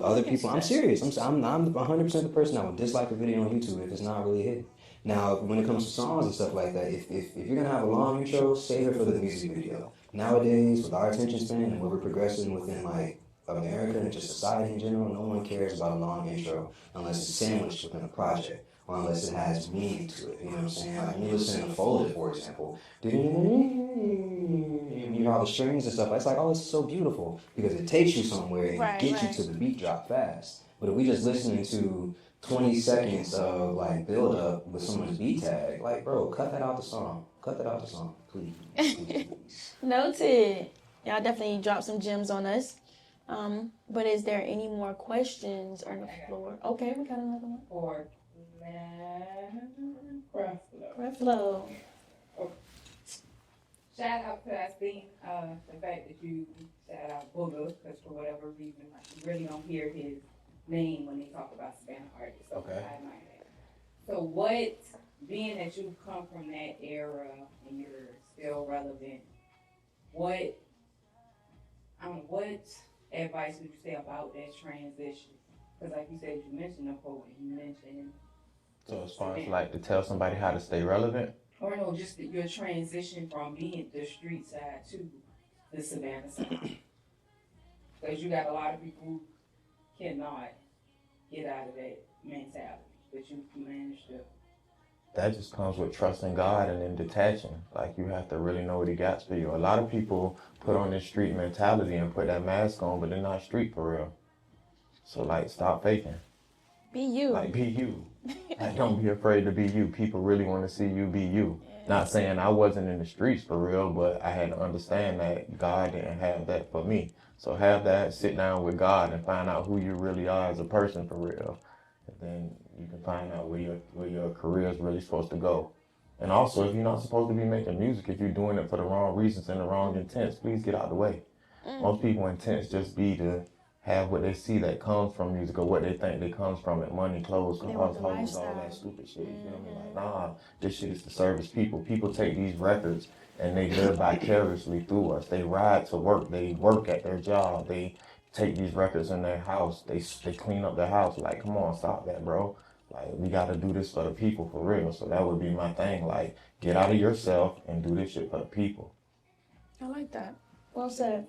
Other people, I'm serious. I'm 100% the person that would dislike a video on YouTube if it's not really a hit. Now, when it comes to songs and stuff like that, if you're gonna have a long intro, save it for the music video. Nowadays, with our attention span and where we're progressing within like America and just society in general, no one cares about a long intro unless it's sandwiched within a project or unless it has meaning to it. You know what I'm saying? Like when you listen to Folded, for example, you hear all the strings and stuff. It's like, oh, it's so beautiful because it takes you somewhere and gets you to the beat drop fast. But if we just listening to 20 seconds of like build up with someone's beat tag, like, bro, cut that out the song. Cut that out the song, please. Noted. Y'all definitely dropped some gems on us. But is there any more questions on the floor? Okay, we got another one. Or Creflo. Shout out to that thing, the fact that you shout out Booga, because for whatever reason, like, you really don't hear his name when they talk about Savannah artists. So Okay. I admire that. So what, being that you've come from that era and you're still relevant, what advice would you say about that transition? Because like you said, you mentioned the poet, you mentioned. So as far as like to tell somebody how to stay relevant? Or no, just your transition from being the street side to the Savannah side. Because you got a lot of people who cannot get out of that mentality, but you managed to. That just comes with trusting God and then detaching. Like, you have to really know what he got for you. A lot of people put on this street mentality and put that mask on, but they're not street for real. So, like, stop faking. Be you. Like, be you. Like, don't be afraid to be you. People really want to see you be you. Not saying I wasn't in the streets for real, but I had to understand that God didn't have that for me. So have that, sit down with God and find out who you really are as a person for real. And then you can find out where your career is really supposed to go. And also, if you're not supposed to be making music, if you're doing it for the wrong reasons and the wrong intents, please get out of the way. Most people intents just be to have what they see that comes from music or what they think that comes from it. Money, clothes, cars, hoes, all that stupid shit. You feel me? Like, nah, this shit is to service people. People take these records and they live vicariously through us. They ride to work. They work at their job. They take these records in their house. They clean up their house. Like, come on, stop that, bro. Like, we got to do this for the people for real. So that would be my thing. Like, get out of yourself and do this shit for the people. I like that. Well said.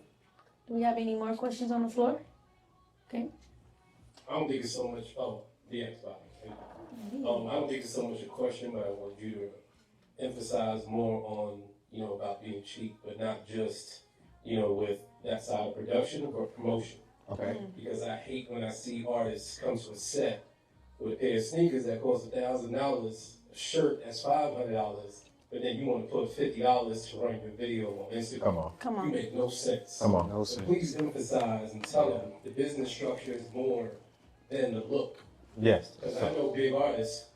Do we have any more questions on the floor? Okay. I don't think it's so much. Oh, yeah, it's fine. I don't think it's so much a question, but I want you to emphasize more on, about being cheap, but not just, with that side of production, but promotion. Okay. Because I hate when I see artists come to a set with a pair of sneakers that cost $1,000, a shirt that's $500, but then you want to put $50 to run your video on Instagram. Come on. You make no sense. Come on. No So sense. please emphasize and tell them the business structure is more than the look. Yes. Because I know big artists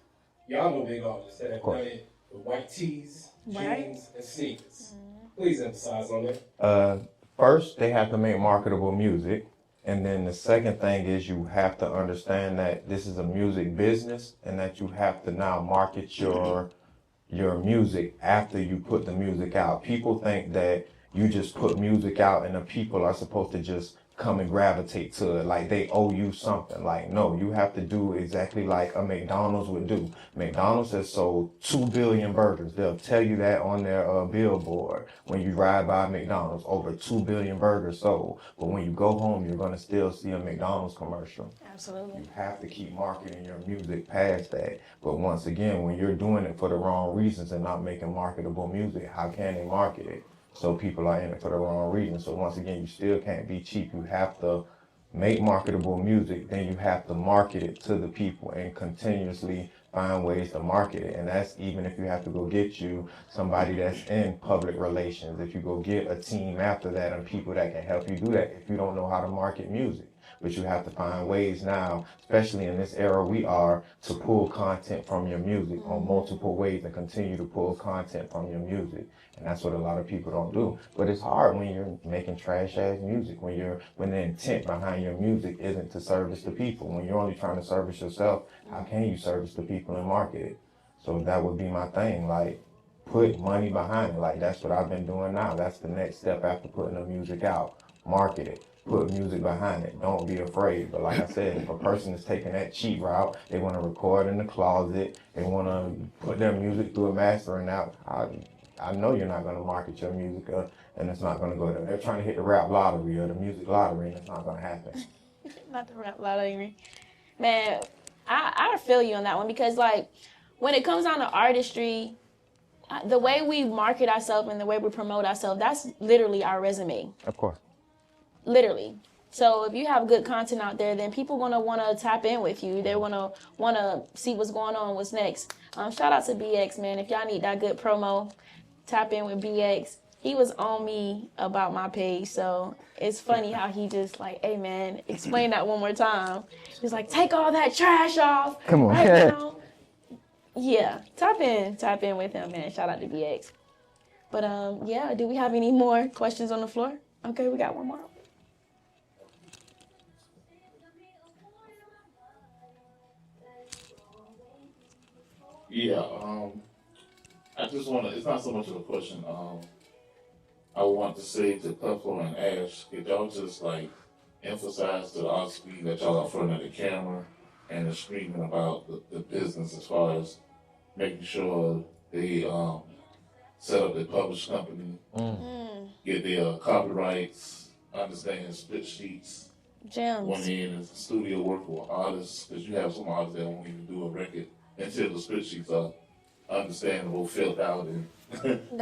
y'all know big artists that have course. done it with white tees, Right. jeans, and sneakers. Please emphasize on that. First, they have to make marketable music. And then the second thing is you have to understand that this is a music business and that you have to now market your music after you put the music out. People think that you just put music out and the people are supposed to just come and gravitate to it like they owe you something. Like, no, you have to do exactly like a McDonald's would do. McDonald's has sold 2 billion burgers. They'll tell you that on their billboard when you ride by McDonald's, over 2 billion burgers sold. But when you go home, you're going to still see a McDonald's commercial. Absolutely. You have to keep marketing your music past that. But once again, when you're doing it for the wrong reasons and not making marketable music, how can they market it? So people are in it for the wrong reasons. So once again, you still can't be cheap. You have to make marketable music, then you have to market it to the people and continuously find ways to market it. And that's even if you have to go get you somebody that's in public relations, if you go get a team after that and people that can help you do that, if you don't know how to market music. But you have to find ways now, especially in this era we are, to pull content from your music on multiple ways and continue to pull content from your music. And that's what a lot of people don't do. But it's hard when you're making trash ass music, when the intent behind your music isn't to service the people. When you're only trying to service yourself, how can you service the people and market it? So that would be my thing, like put money behind it. Like that's what I've been doing now. That's the next step after putting the music out. Market it. Put music behind it. Don't be afraid. But like I said, if a person is taking that cheap route, they want to record in the closet, they want to put their music through a mastering out, I know you're not going to market your music and it's not going to go there. They're trying to hit the rap lottery or the music lottery and it's not going to happen. Not the rap lottery. Man, I feel you on that one because, like, when it comes down to artistry, the way we market ourselves and the way we promote ourselves, that's literally our resume. Of course. Literally. So if you have good content out there, then people gonna want to tap in with you. They wanna see what's going on, what's next. Shout out to BX, man. If y'all need that good promo, tap in with BX. He was on me about my page, so it's funny how he just like, hey man, explain that one more time. He's like, take all that trash off. Come on. Right now. Yeah, tap in with him, man. Shout out to BX. But yeah, do we have any more questions on the floor? Okay, we got one more. Yeah, I just want to, it's not so much of a question. I want to say to Creflo and Ash, could y'all just like emphasize to the artists that y'all are in front of the camera and are screaming about the business as far as making sure they set up their publishing company, get their copyrights, understand split sheets, Gems. when they're in the studio work with artists, because you have some artists that won't even do a record until the split sheets are understandable, filled out, and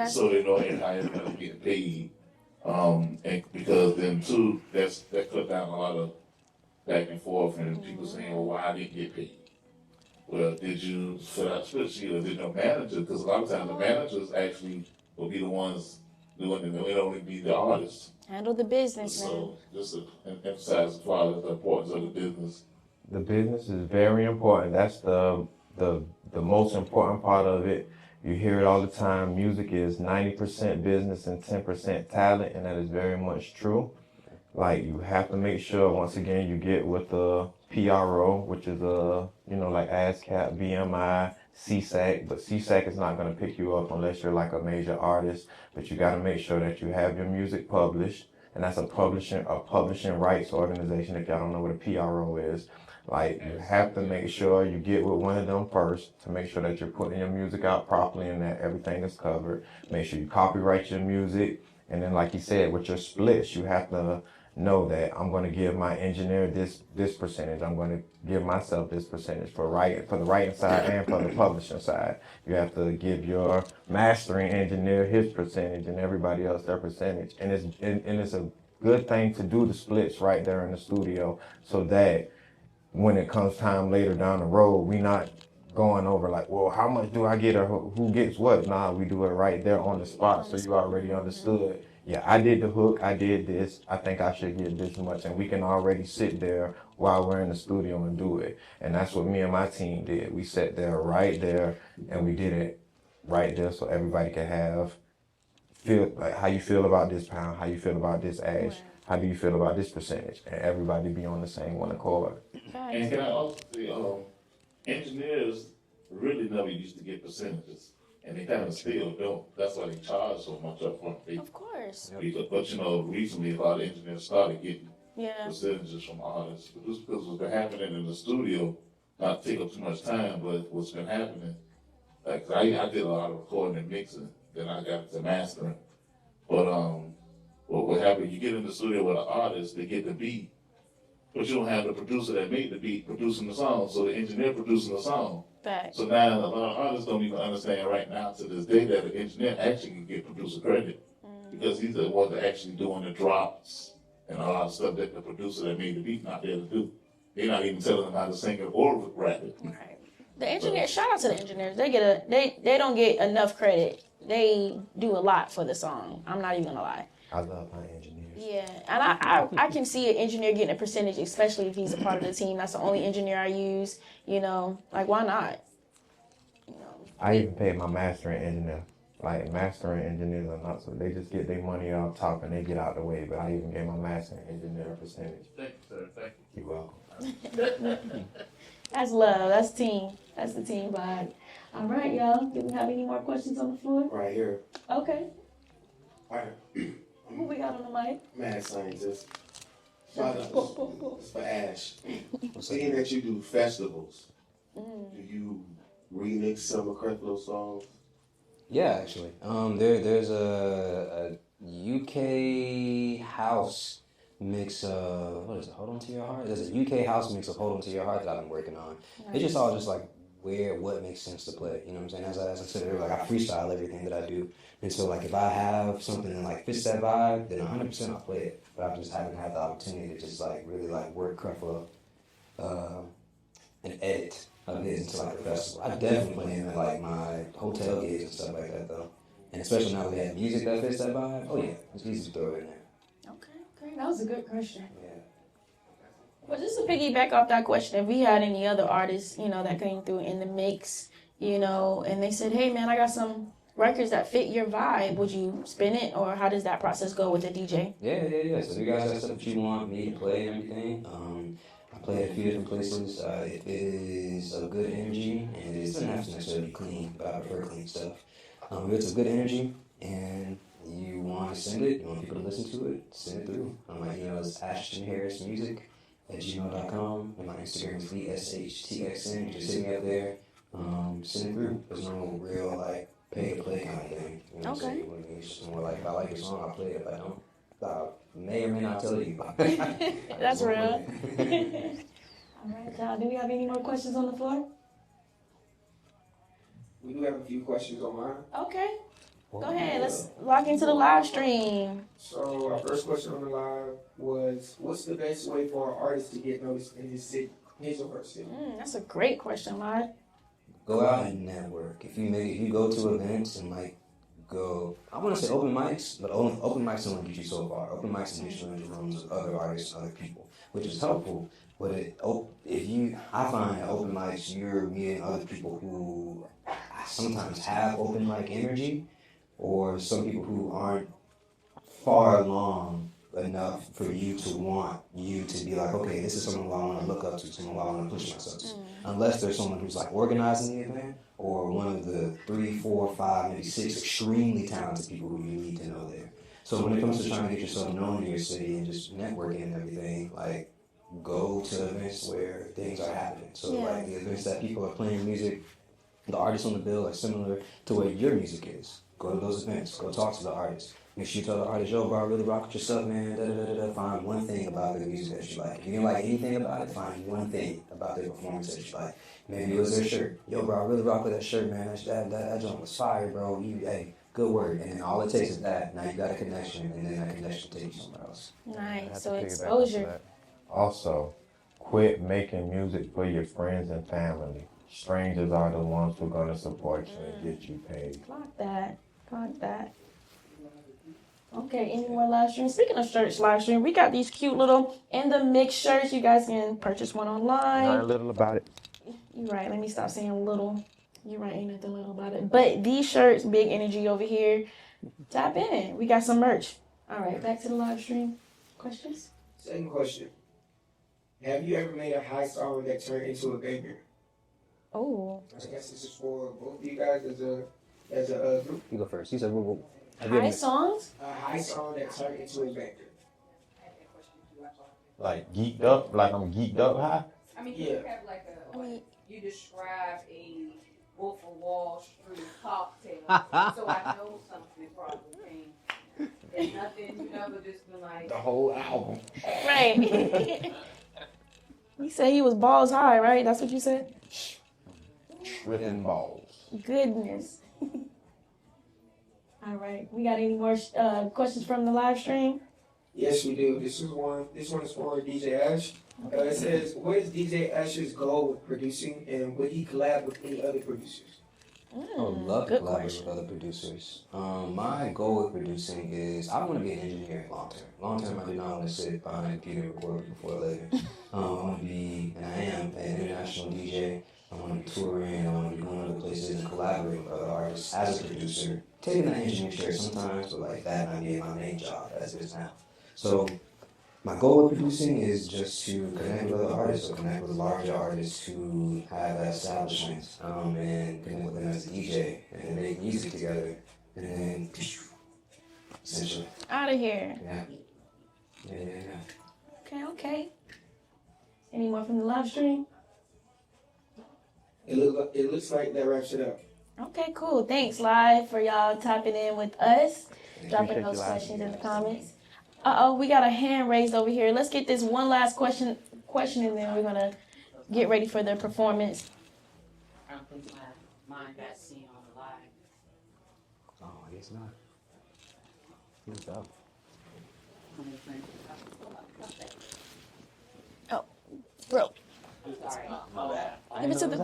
so they know how everybody's getting paid. And because then too, that cut down a lot of back and forth, and people saying, "Well, why I didn't get paid?" Well, did you fill out split sheet, or did your manager? Because a lot of times the managers actually will be the ones doing it, and it only be the artists. Handle the business, man. So just to emphasize as far as the importance of the business. The business is very important. That's the most important part of it. You hear it all the time. Music is 90% business and 10% talent, and that is very much true. Like, you have to make sure, once again, you get with the PRO, which is like ASCAP, BMI, CSAC, but CSAC is not going to pick you up unless you're like a major artist. But you got to make sure that you have your music published, and that's a publishing rights organization. If y'all don't know what a PRO is, like, you have to make sure you get with one of them first to make sure that you're putting your music out properly and that everything is covered. Make sure you copyright your music, and then, like you said, with your splits, you have to know that I'm going to give my engineer this percentage. I'm going to give myself this percentage for the writing side and for the publishing side. You have to give your mastering engineer his percentage and everybody else their percentage. And it's a good thing to do the splits right there in the studio so that when it comes time later down the road, we not going over like, well, how much do I get or who gets what? Nah, we do it right there on the spot, so you already understood. Yeah, I did the hook, I did this, I think I should get this much, and we can already sit there while we're in the studio and do it. And that's what me and my team did. We sat there right there, and we did it right there so everybody could feel like how you feel about this pound, how you feel about this ash, how do you feel about this percentage, and everybody be on the same one accord. And can I also say, engineers really never used to get percentages, and they kind of still don't. That's why they charge so much up front. Of course. But you know, recently a lot of engineers started getting Yeah. percentages from artists. But just because what's been happening in the studio, not to take up too much time, but what's been happening, like I did a lot of recording and mixing, then I got to mastering. But what happened? You get in the studio with an artist, they get the beat, but you don't have the producer that made the beat producing the song, so the engineer producing the song. Facts. So now a lot of artists don't even understand right now to this day that the engineer actually can get producer credit because he's the one that actually doing the drops and a lot of stuff that the producer that made the beat not there to do. They're not even telling them how to sing it or rap it. Right. The engineers, shout out to the engineers. They don't get enough credit. They do a lot for the song. I'm not even gonna lie. I love my engineers. Yeah, and I can see an engineer getting a percentage, especially if he's a part of the team. That's the only engineer I use. You know, like why not? You know. I even paid my mastering engineer. Like mastering engineers are not so they just get their money off top and they get out the way. But I even gave my mastering engineer a percentage. Thank you, sir. Thank you. You're welcome. That's love. That's team. That's the team vibe. All right, y'all. Do we have any more questions on the floor? Right here. Okay. Right. Who we got on the mic? Mad scientist. It's for Ash. Seeing that you do festivals, do you remix some of Creflo's songs? Yeah, actually. There's a UK house mix of, what is it, Hold On To Your Heart? There's a UK house mix of Hold On To Your Heart that I've been working on. Nice. It's just all just like what makes sense to play, you know what I'm saying? As I said earlier, like I freestyle everything that I do. And so like if I have something that like fits that vibe, then 100% I'll play it. But I just haven't had the opportunity to just like really like work Creflo and edit of his into like a festival. I definitely play him at like my hotel gigs and stuff like that though. And especially now that we have music that fits that vibe, oh yeah, it's easy to throw it in there. Okay, great. That was a good question. Yeah. Well, just to piggyback off that question, if we had any other artists, you know, that came through in the mix, you know, and they said, hey man, I got some records that fit your vibe, would you spin it, or how does that process go with a DJ? Yeah. So you guys have stuff that you want me to play and everything. I play at a few different places. If it is a good energy, and it doesn't have to necessarily be clean, but I prefer clean stuff. If it's a good energy and you want to send it, you want people to listen to it, send it through. My email is ashtonharrismusic@gmail.com, and my Instagram is VSHTXN. Just hit me up there. Send it through. There's no real like pay to play kind of thing. You know, Okay. So it's just more like if I like your song, I'll play it. If I don't, I may or may not tell you. That's real. All right, y'all. Do we have any more questions on the floor? We do have a few questions on mine. Okay. Go ahead. Let's log into the live stream. So our first question on the live was, what's the best way for an artist to get noticed in his city, his or her city? That's a great question, Lod. Go out and network. If you go to events and like go, I want to say open mics, but open mics don't get you so far. Open mics and you in rooms with other artists, other people, which is helpful. But I find at open mics you're meeting other people who sometimes have open mic energy, or some people who aren't far along enough for you to want you to be like, okay, this is someone who I want to look up to, someone who I want to push myself to. Unless there's someone who's like organizing the event, or one of the 3, 4, 5, maybe 6 extremely talented people who you need to know there. So when it comes to trying to get yourself known in your city and just networking and everything, like go to events where things are happening. So like the events that people are playing music, the artists on the bill are similar to what your music is. Go to those events. Go talk to the artists. Make sure you tell the artist, yo, bro, I really rock with your stuff, man. Find one thing about the music that you like. If you didn't like anything about it, find one thing about their performance that you like. Maybe it was their shirt. Yo, bro, I really rock with that shirt, man. That joint was fire, bro. Hey, good word. And then all it takes is that. Now you got a connection, and then that connection takes you somewhere else. Nice. So exposure. Also, quit making music for your friends and family. strangers are the ones who are gonna support you and get you paid. Clock that. Clock that. Okay, any more live streams? Speaking of shirts live stream, we got these cute little in the mix shirts. You guys can purchase one online. Learn a little about it. You're right. Let me stop saying little. You're right. Ain't nothing little about it. But these shirts, big energy over here. Tap in. We got some merch. All right, back to the live stream. Questions? Second question. Have you ever made a high song that turned into a banger? Oh. I guess this is for both of you guys as a group. You go first. You said, High songs? A high song that turned into a banger. Like geeked up, like I'm geeked up high. I mean, Yeah. you have like you describe a Wolf of Wall Street cocktail, so I know something probably came. There's nothing, you never just been like. The whole album. Right. You said he was balls high, right? That's what you said? Tripping balls. Goodness. All right. We got any more questions from the live stream? Yes, we do. This one is for DJ Ash. It says, what is DJ Ash's goal with producing, and would he collab with any other producers? I would love to collaborate with other producers. My goal with producing is I want to be an engineer long term. Long term, I do not want to sit behind a computer and record before later. I want to be, and I am, an international DJ. I want to be touring. I want to be going other places and collaborating with other artists as a producer. Taking that engineer shirt sometimes, but like that might be my main job as it is now. So my goal with producing is just to connect with other artists or connect with larger artists who have that establishment and connect with them as a DJ and make music together and then essentially. Out of here. Yeah. Okay. Any more from the live stream? It looks like that wraps it up. Okay, cool. Thanks, live, for y'all tapping in with us. Dropping Appreciate those you, questions live. in the comments. Uh-oh, we got a hand raised over here. Let's get this one last question and then we're going to get ready for the performance. I don't think mine got seen on the live. Oh, I guess not. Good job. Oh, bro. I'm sorry. My bad. Give it to the...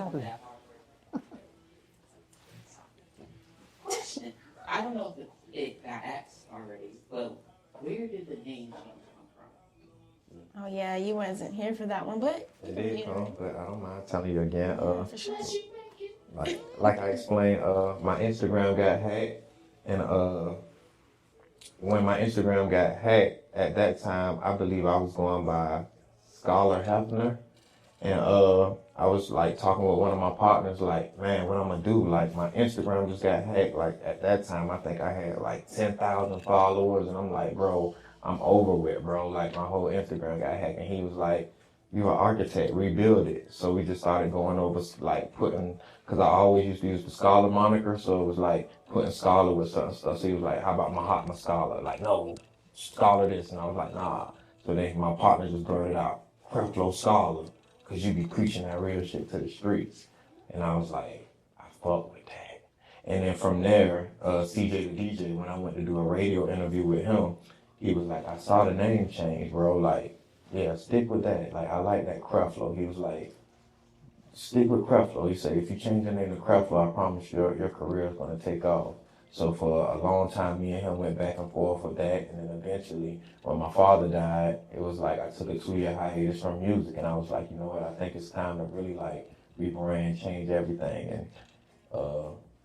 Question. I don't know if it got asked already, but where did the name come from? Oh, yeah, you wasn't here for that one, but... It did come, but I don't mind telling you again. For sure. Like I explained, my Instagram got hacked, and when my Instagram got hacked, at that time, I believe I was going by Scholar Hefner, and I was like talking with one of my partners, like, man, what I'm gonna do? Like, my Instagram just got hacked. Like, at that time, I think I had like 10,000 followers, and I'm like, bro, I'm over with, bro. Like, my whole Instagram got hacked, and he was like, you're an architect, rebuild it. So we just started going over, like, putting, because I always used to use the Scholar moniker, so it was like putting Scholar with certain stuff. So he was like, how about Mahatma Scholar? Like, no, Scholar this. And I was like, nah. So then my partner just blurted out, Creflo Scholar, because you be preaching that real shit to the streets. And I was like, I fuck with that. And then from there, CJ the DJ, when I went to do a radio interview with him, he was like, I saw the name change, bro. Like, yeah, stick with that. Like, I like that Creflo. He was like, stick with Creflo. He said, if you change your name to Creflo, I promise your career is going to take off. So for a long time, me and him went back and forth with that. And then eventually, when my father died, it was like I took a 2-year hiatus from music. And I was like, you know what, I think it's time to really like rebrand, change everything. And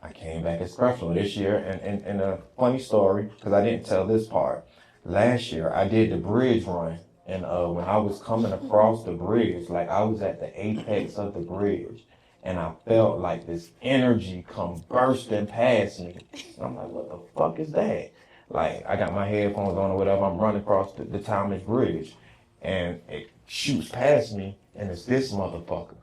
I came back as Creflo this year. And a funny story, because I didn't tell this part. Last year, I did the bridge run. And when I was coming across the bridge, like I was at the apex of the bridge. And I felt like this energy come bursting past me. And I'm like, what the fuck is that? Like, I got my headphones on or whatever. I'm running across the Thomas Bridge. And it shoots past me, and it's this motherfucker.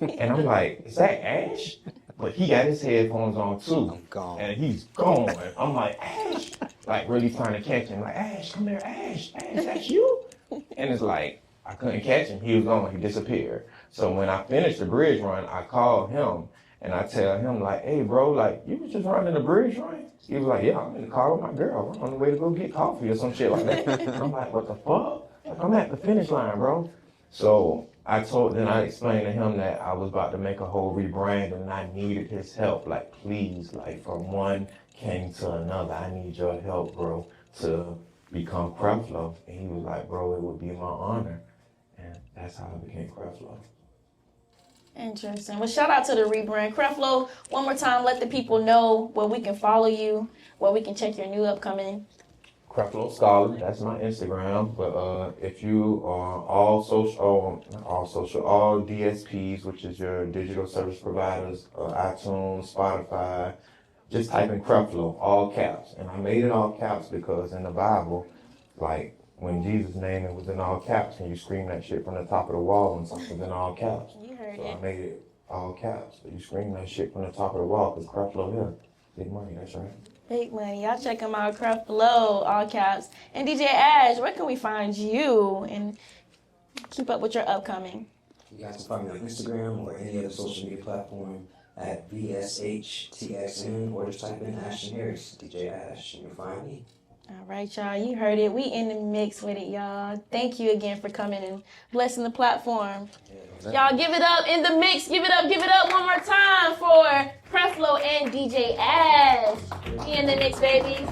And I'm like, is that Ash? But he got his headphones on too. I'm gone. And he's gone. I'm like, Ash? Like, really trying to catch him. Like, Ash, come here, Ash, that's you? And it's like, I couldn't catch him. He was gone. He disappeared. So when I finished the bridge run, I called him and I tell him like, hey bro, like you was just running the bridge run? He was like, yeah, I'm in the car with my girl. I'm on the way to go get coffee or some shit like that. And I'm like, what the fuck? Like, I'm at the finish line, bro. So I explained to him that I was about to make a whole rebrand and I needed his help. Like, please, like from one came to another. I need your help, bro, to become Creflo. And he was like, bro, it would be my honor. And that's how I became Creflo. Interesting. Well, shout out to the rebrand. Creflo, one more time, let the people know where we can follow you, where we can check your new upcoming. Creflo Scholar, that's my Instagram. But if you are all DSPs, which is your digital service providers, iTunes, Spotify, just type in Creflo, all caps. And I made it all caps because in the Bible, like when Jesus' name was in all caps, and you scream that shit from the top of the wall when something's in all caps. You heard So it. I made it all caps. So you scream that shit from the top of the wall because Creflo here. Big money, that's right. Big money. Y'all check him out, Creflo, all caps. And DJ Ash, where can we find you and keep up with your upcoming? You guys can find me on Instagram or any other social media platform at VSHTXN, or just type in Ashton Harris, DJ Ash, and you'll find me. All right, y'all. You heard it. We in the mix with it, y'all. Thank you again for coming and blessing the platform. Y'all give it up in the mix. Give it up one more time for Creflo and DJ Ash. We in the mix, baby.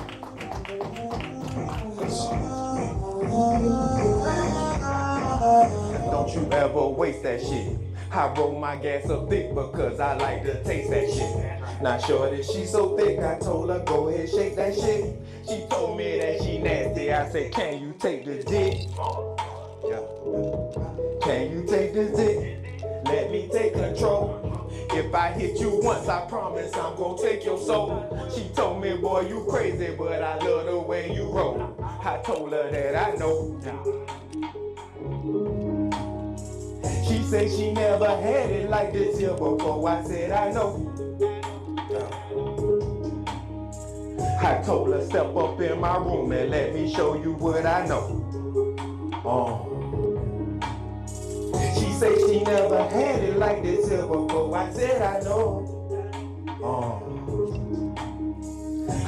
Don't you ever waste that shit. I roll my gas up thick because I like to taste that shit. Not sure that she's so thick, I told her go ahead shake that shit. She told me that she nasty, I said can you take this dick? Yeah. Can you take this dick? Let me take control. If I hit you once, I promise I'm gonna take your soul. She told me, boy, you crazy, but I love the way you roll. I told her that I know. She said she never had it like this here before. I said I know. I told her step up in my room and let me show you what I know. She said she never had it like this here before. I said I know.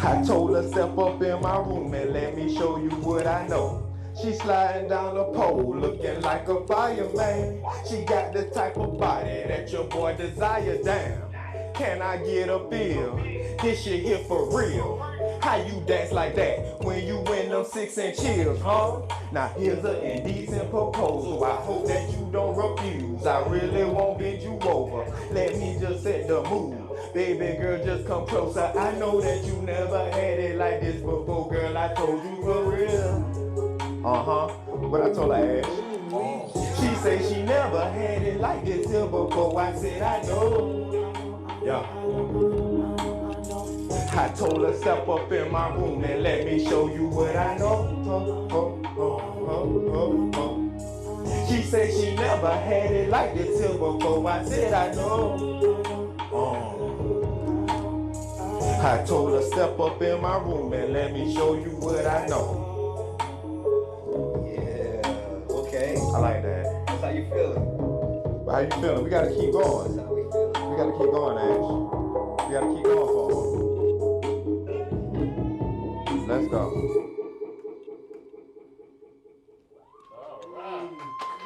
I told her step up in my room and let me show you what I know. She sliding down the pole looking like a fireman. She got the type of body that your boy desire. Damn, can I get a bill? This shit here for real. How you dance like that when you in them 6-inch heels, huh? Now here's an indecent proposal. I hope that you don't refuse. I really won't bend you over. Let me just set the mood. Baby girl, just come closer. I know that you never had it like this before, girl. I told you for real. But I told her Ash. She say she never had it like this here before. I said I know. Yeah. I told her step up in my room and let me show you what I know. She said she never had it like this here before. I said I know. I told her step up in my room and let me show you what I know. I like that. That's how you feeling? How you feeling? We gotta keep going. That's how we feeling. We gotta keep going, Ash. We gotta keep going for him. Let's go.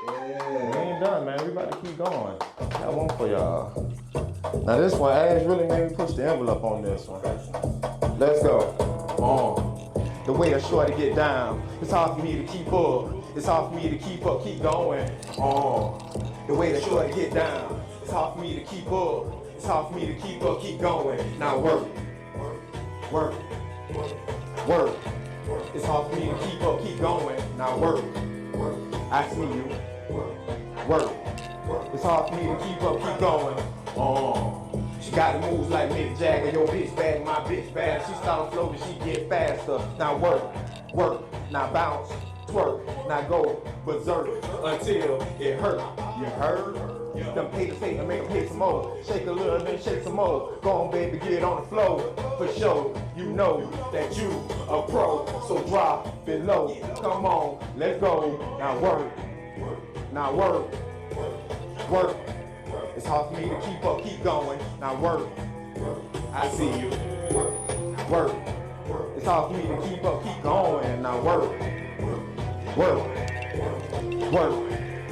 Yeah. We ain't done, man. We about to keep going. Got one for y'all. Now this one, Ash really made me push the envelope on this one. Let's go. The way a shorty get down, it's hard for me to keep up. It's hard for me to keep up, keep going. The way the shorty get down, it's hard for me to keep up. It's hard for me to keep up, keep going. Now work. It's hard for me to keep up, keep going. Now work. I see you. Work. It's hard for me to keep up, keep going. She got the moves like Mick Jagger. Your bitch bad, my bitch bad. She start floating, she get faster. Now work. Now bounce. Twerk, now go berserk until it hurt. You heard? Them haters hate to make them hate some more. Shake a little, then shake some more. Go on, baby, get on the floor. For sure, you know that you a pro. So drop it low. Come on, let's go. Now work. It's hard for me to keep up, keep going. Now work. I see you. Work. It's hard for me to keep up, keep going. Now work.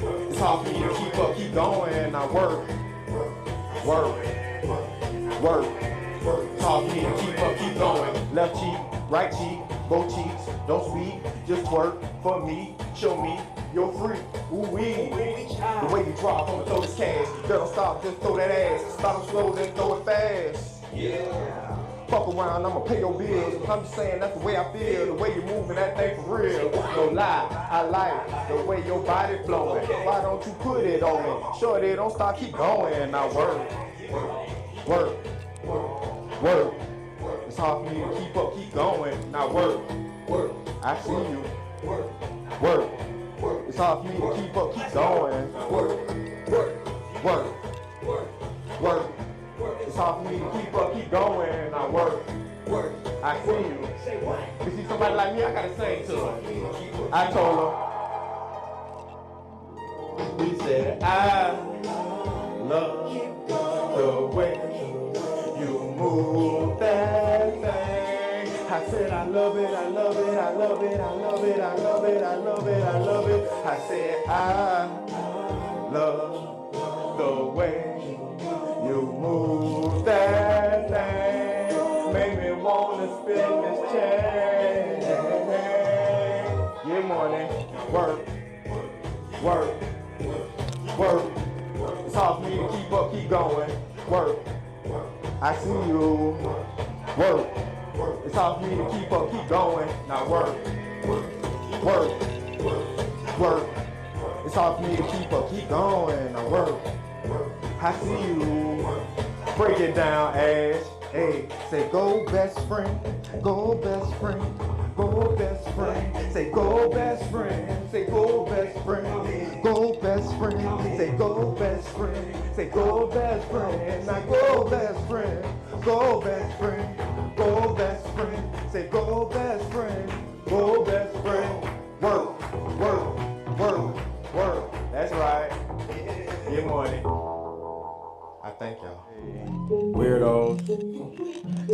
It's hard for me to keep up, keep going. I work. It's hard for me to keep up, keep going. Left cheek, right cheek, both cheeks. Don't speak, just twerk for me. Show me you're free. Ooh-wee. The way you drop, I'ma throw this cash. Girl, don't stop, just throw that ass. Stop slow, then throw it fast. Yeah. Fuck around, I'ma pay your bills. I'm just saying that's the way I feel. The way you moving that thing for real. No lie, I like the way your body flowing. Why don't you put it on me? Shorty, don't stop, keep going. Now work. It's hard for me to keep up, keep going. Now work. I see you. Work. It's hard for me to keep up, keep going. Work. It's hard for me to keep up, keep going. I work. I see you. You see somebody like me, I gotta sing to her. I told her. We said I love the way you move that thing. I said I love it, I love it, I love it, I love it, I love it, I love it, I love it. I said I love the way you move that thing. Make me wanna spin this chain. Yeah, morning. Work. It's hard for me to keep up, keep going. Work. I see you. Work. It's hard for me to keep up, keep going. Now work. It's hard for me to keep up, keep going. Now work. I see you. Break it down, Ash. Hey, say go best friend, go best friend, go best friend. Say go best friend, say go best friend, go best friend. Say go best friend, say go best friend. Now go best friend, go best friend, go best friend. Say go best friend, go best friend. Work. That's right. Good morning. I thank y'all. Weirdos.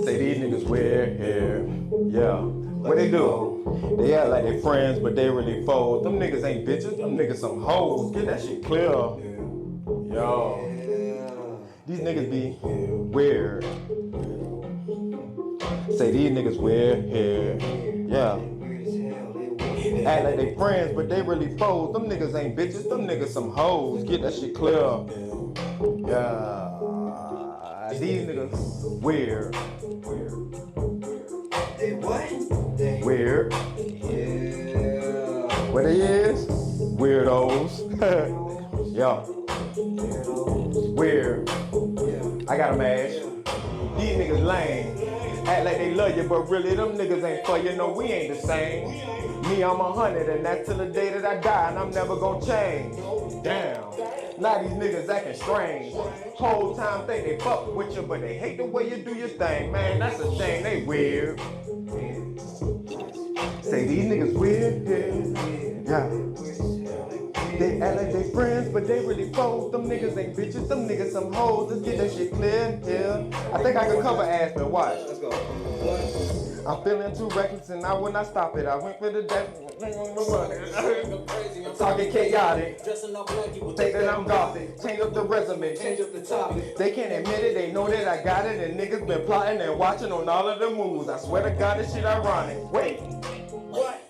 Say these niggas weird here. Yeah. What they do? They act like they friends, but they really foes. Them niggas ain't bitches. Them niggas some hoes. Get that shit clear. Yo. These niggas be weird. Say these niggas weird here. Yeah. Act like they friends, but they really foes. Them niggas ain't bitches. Them niggas some hoes. Get that shit clear. Yeah. These niggas weird. They what? Weird. Yeah. What they is? Weirdos. Yeah. Weird. I got a mash. These niggas lame. Act like they love you, but really them niggas ain't for you. No, we ain't the same. Me, I'm 100, and that's till the day that I die, and I'm never gonna change. Damn. Now these niggas acting strange. Whole time think they fuck with you, but they hate the way you do your thing. Man, that's a shame, they weird. Say these niggas weird, yeah. They act like they friends, but they really foes. Them niggas ain't bitches, them niggas some hoes. Let's get that shit clear, yeah. I think I can cover ass, but watch. Let's go. I'm feeling too reckless and I will not stop it. I went for the death. I'm talking chaotic. Think that I'm gothic. Change up the resume. Change up the topic. They can't admit it. They know that I got it. And niggas been plotting and watching on all of the moves. I swear to God, this shit ironic. Wait. What?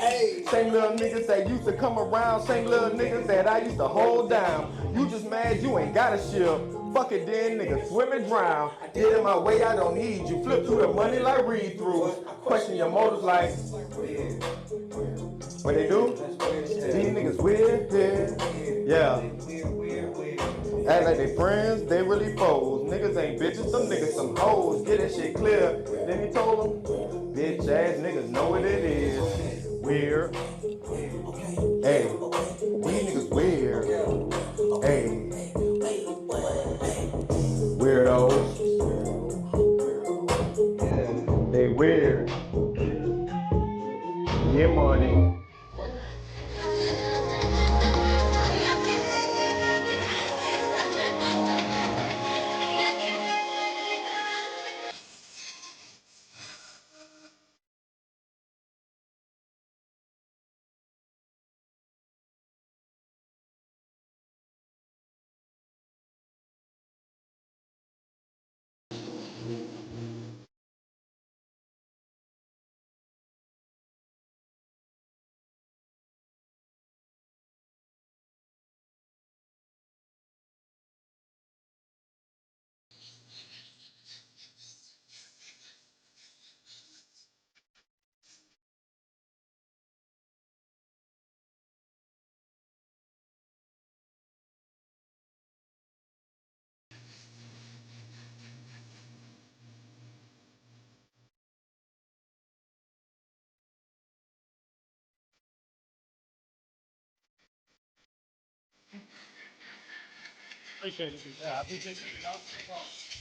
Hey. Same little niggas that used to come around. Same little niggas that I used to hold down. You just mad you ain't got a ship. Fuck it then, nigga, swim and drown. Get in my way, I don't need you. Flip through the money like read-throughs. Question your motives like, what they do? These niggas weird, yeah. Act like they friends, they really foes. Niggas ain't bitches, some niggas some hoes. Get that shit clear. Then he told them, bitch ass niggas know what it is. Weird. Hey, these niggas weird. Hey. Weirdos. They weird. Get money. Appreciate it. Yeah, I appreciate it.